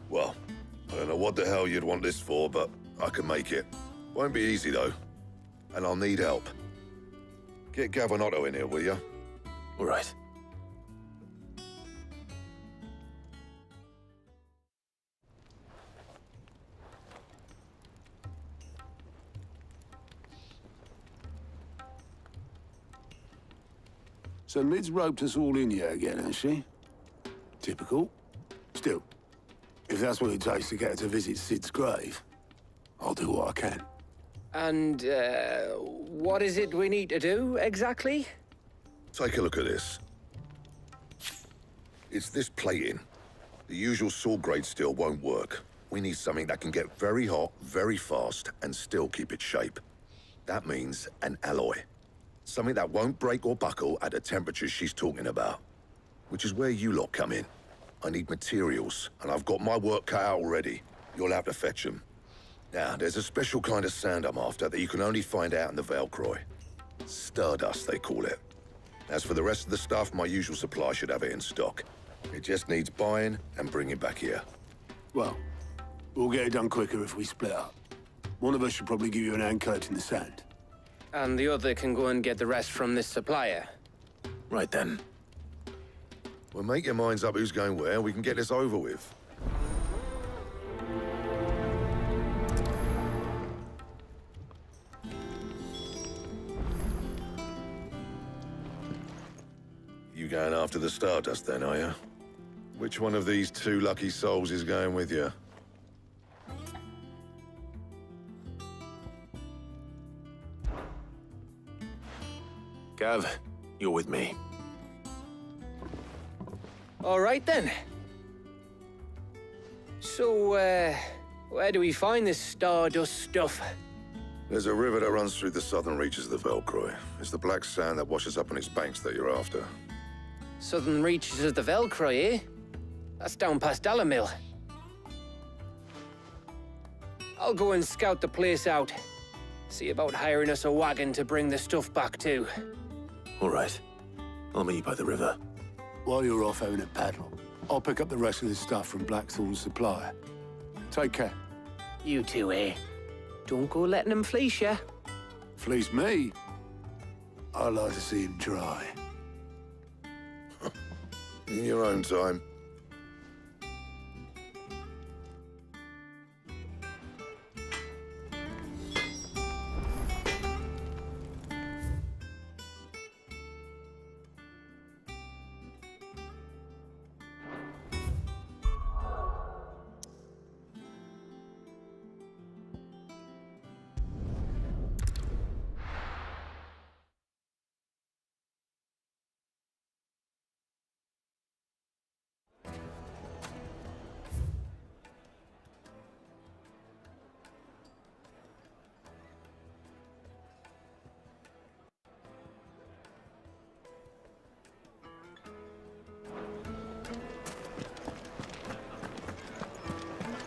Well, I don't know what the hell you'd want this for, but I can make it. Won't be easy, though. And I'll need help. Get Gavin Otto in here, will ya? All right. So Mid's roped us all in here again, has she? Typical. Still, if that's what it takes to get her to visit Sid's grave, I'll do what I can. And, what is it we need to do, exactly? Take a look at this. It's this plating. The usual saw-grade steel won't work. We need something that can get very hot, very fast, and still keep its shape. That means an alloy. Something that won't break or buckle at the temperatures she's talking about. Which is where you lot come in. I need materials, and I've got my work cut out already. You'll have to fetch them. Now, there's a special kind of sand I'm after that you can only find out in the Valcroy. Stardust, they call it. As for the rest of the stuff, my usual supply should have it in stock. It just needs buying and bringing back here. Well, we'll get it done quicker if we split up. One of us should probably give you an hand coat in the sand. And the other can go and get the rest from this supplier. Right then. Well, make your minds up who's going where, and we can get this over with. You going after the Stardust then, are you? Which one of these two lucky souls is going with you? Gav, you're with me. All right, then. So, where do we find this Stardust stuff? There's a river that runs through the southern reaches of the Velcroy. It's the black sand that washes up on its banks that you're after. Southern reaches of the Velcroy, eh? That's down past Dalamil. I'll go and scout the place out. See about hiring us a wagon to bring the stuff back to. All right. I'll meet you by the river. While you're off having a paddle, I'll pick up the rest of the stuff from Blackthorn's supply. Take care. You two, eh? Don't go letting him fleece ya. Fleece me? I'd like to see him try. In your own time.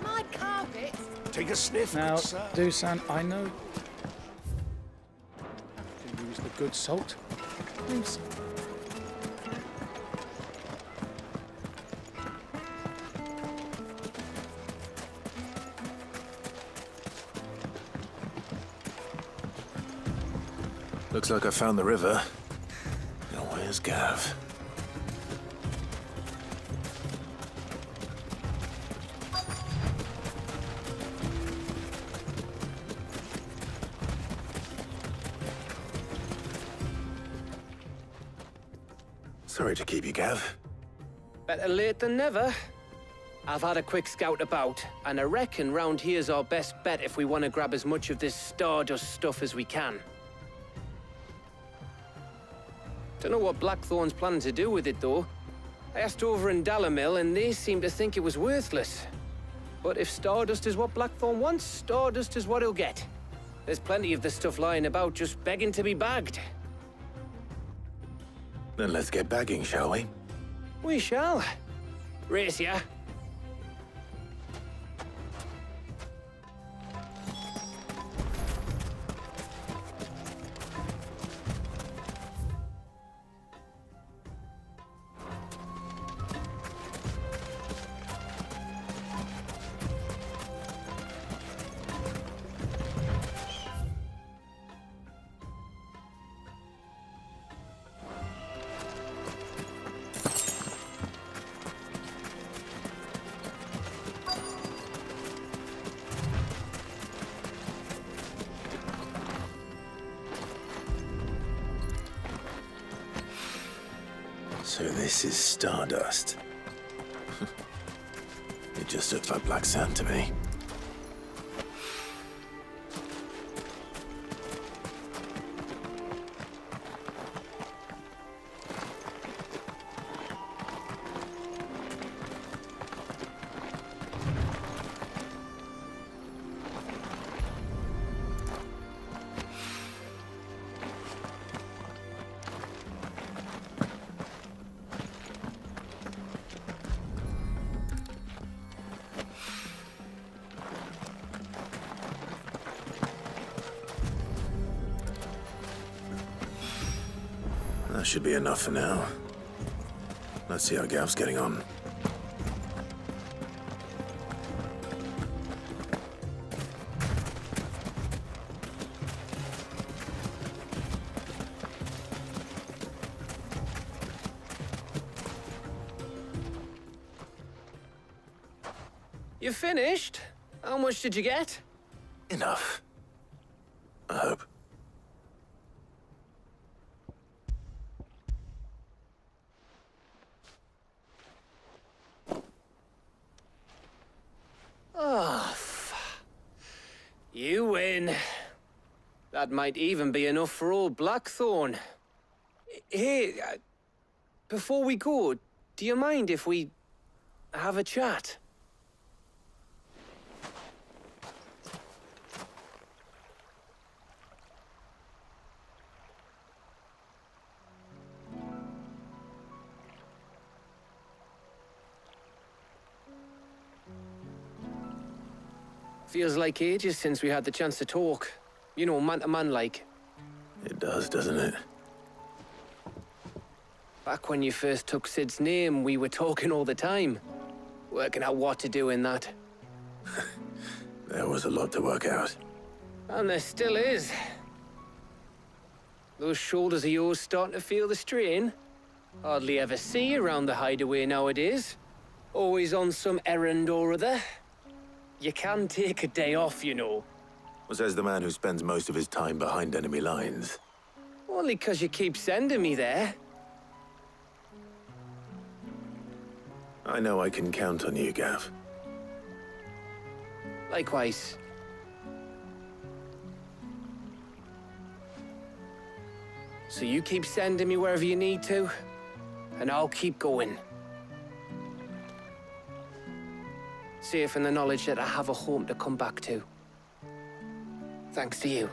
My carpet. Take a sniff, Now, good sir. Dusan, I know. Can use the good salt. Please. Looks like I found the river. Now where's Gav? Sorry to keep you, Gav. Better late than never. I've had a quick scout about, and I reckon round here's our best bet if we want to grab as much of this Stardust stuff as we can. Don't know what Blackthorn's planning to do with it, though. I asked over in Dalamil, and they seem to think it was worthless. But if Stardust is what Blackthorn wants, Stardust is what he'll get. There's plenty of this stuff lying about, just begging to be bagged. Then let's get bagging, shall we? We shall. Race ya. So this is Stardust. It just looks like black sand to me. That should be enough for now. Let's see how Gav's getting on. You finished? How much did you get? Enough. I hope. That might even be enough for old Blackthorn. Hey, before we go, do you mind if we have a chat? Feels like ages since we had the chance to talk. You know, man to man like. It does, doesn't it? Back when you first took Sid's name, we were talking all the time. Working out what to do in that. There was a lot to work out. And there still is. Those shoulders of yours starting to feel the strain. Hardly ever see you around the hideaway nowadays. Always on some errand or other. You can take a day off, you know. Well, says the man who spends most of his time behind enemy lines. Only 'cause you keep sending me there. I know I can count on you, Gav. Likewise. So you keep sending me wherever you need to, and I'll keep going. Safe in the knowledge that I have a home to come back to. Thanks to you.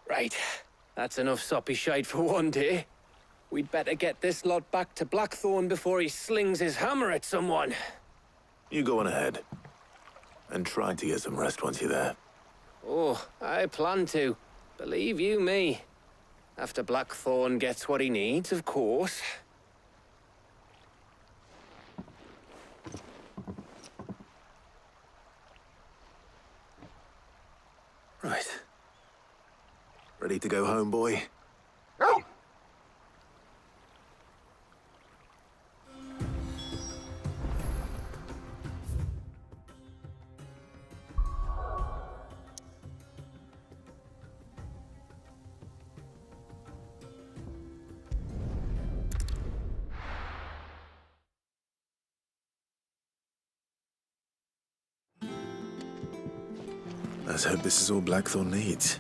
Right. That's enough soppy shite for one day. We'd better get this lot back to Blackthorn before he slings his hammer at someone. You go on ahead. And try to get some rest once you're there. Oh, I plan to. Believe you me. After Blackthorn gets what he needs, of course. Right. Ready to go home, boy? Let's hope this is all Blackthorn needs.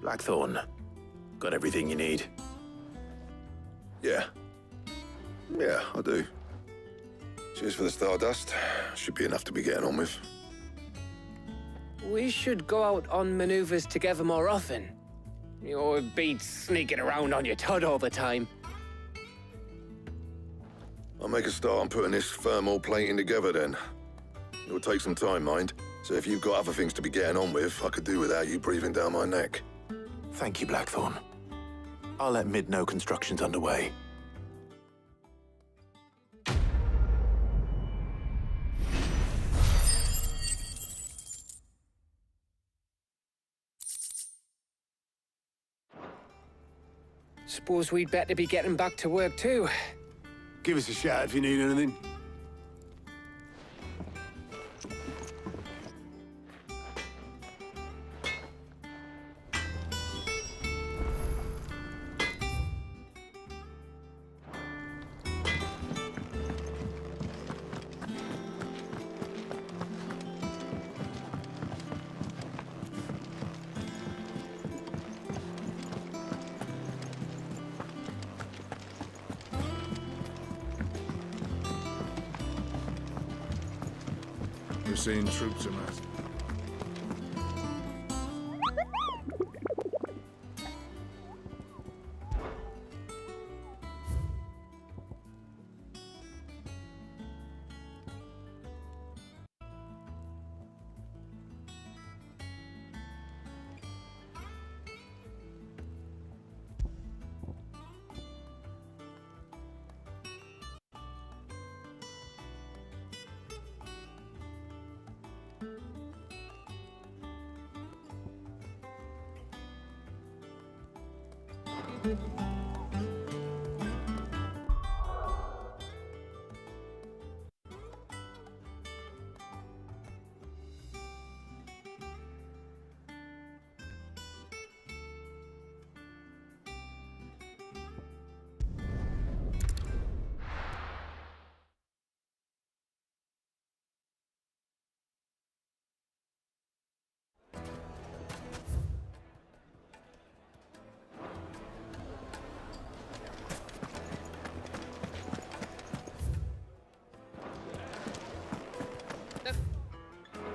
Blackthorn, got everything you need? Yeah. Yeah, I do. Cheers for the Stardust. Should be enough to be getting on with. We should go out on maneuvers together more often. You're beat sneaking around on your Todd all the time. I'll make a start on putting this thermal plating together then. It'll take some time, mind. So if you've got other things to be getting on with, I could do without you breathing down my neck. Thank you, Blackthorn. I'll let Mid know construction's underway. Suppose we'd better be getting back to work too. Give us a shout if you need anything. We're seeing troops amassed.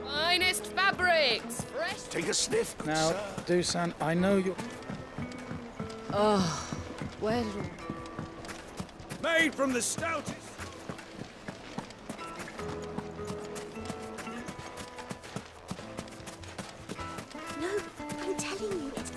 Finest fabrics, fresh. Take a sniff, good Now, sir. Dusan, I know you're... Oh, well. Made from the stoutest. No, I'm telling you, it's...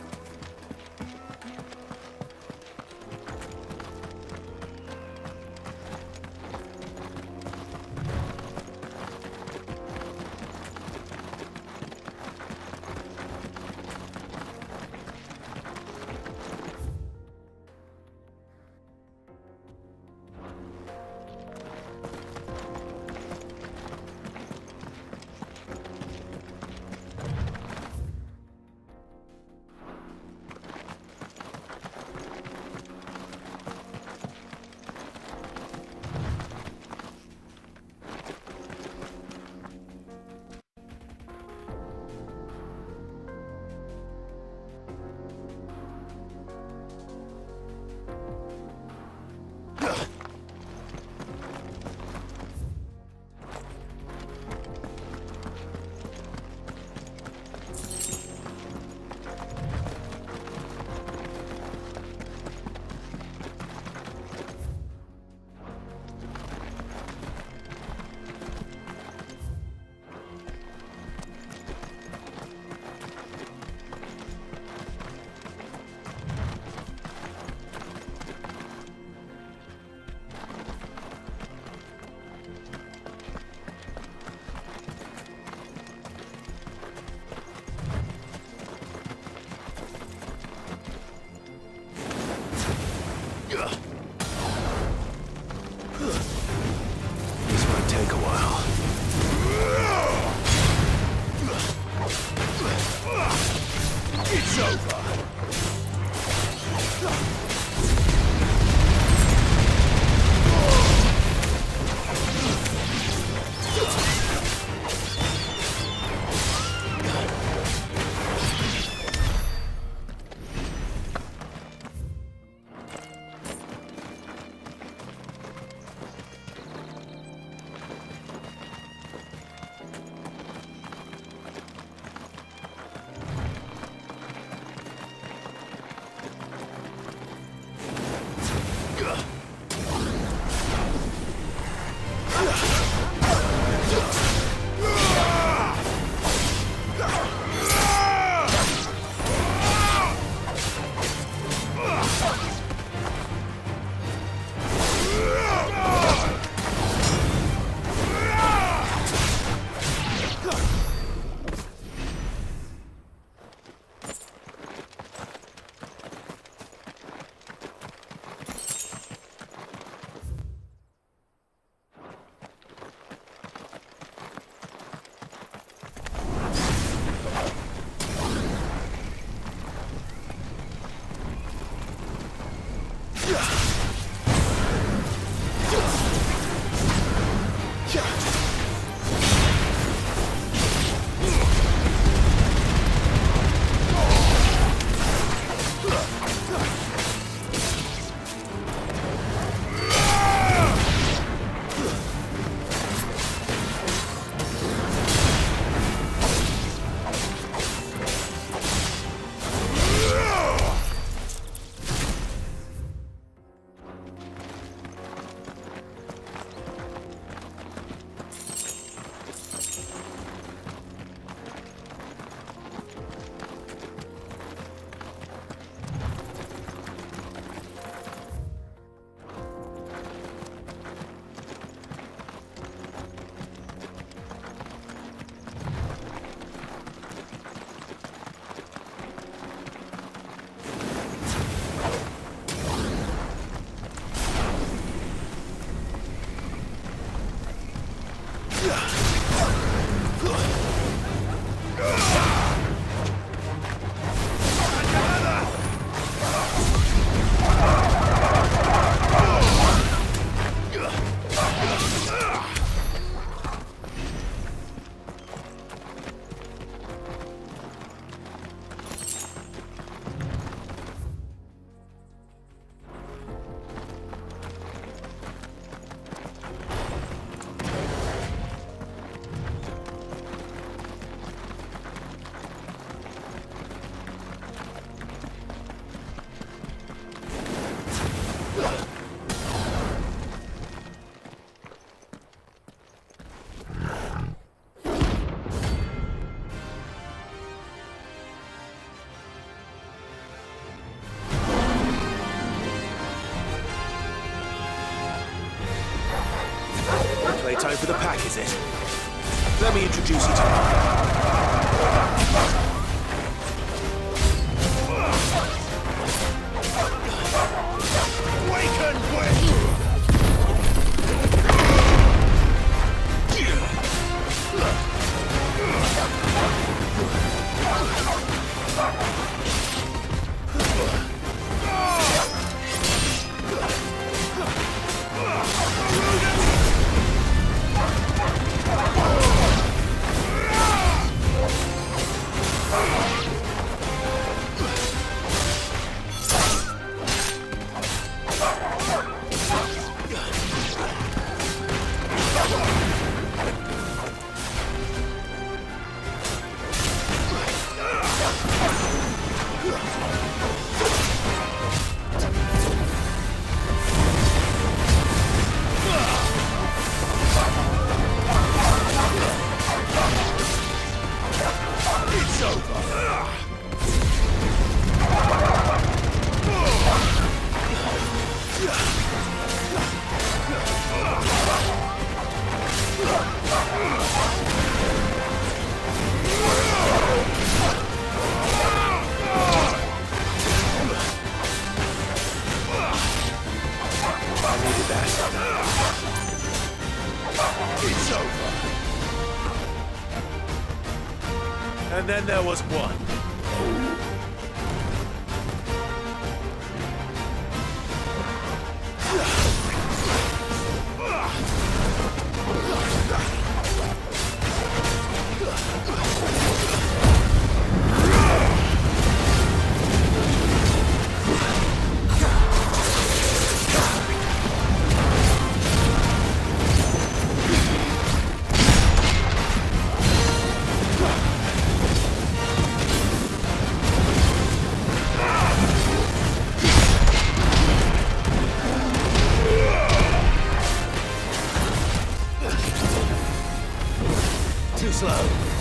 Let me introduce you to And then there was one. Too slow.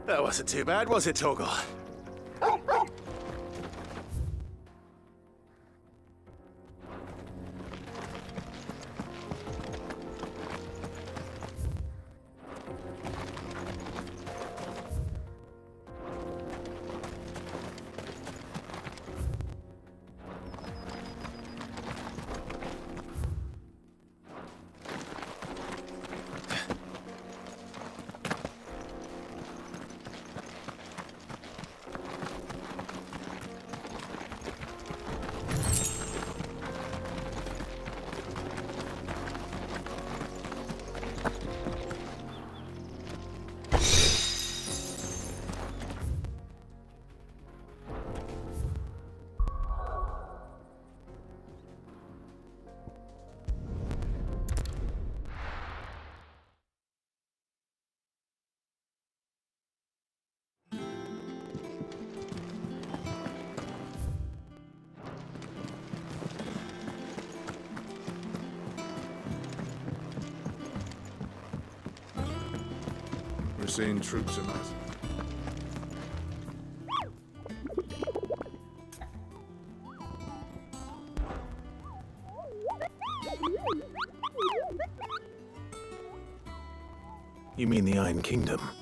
That wasn't too bad, was it, Torgal? We're seeing troops amassing. You mean the Iron Kingdom?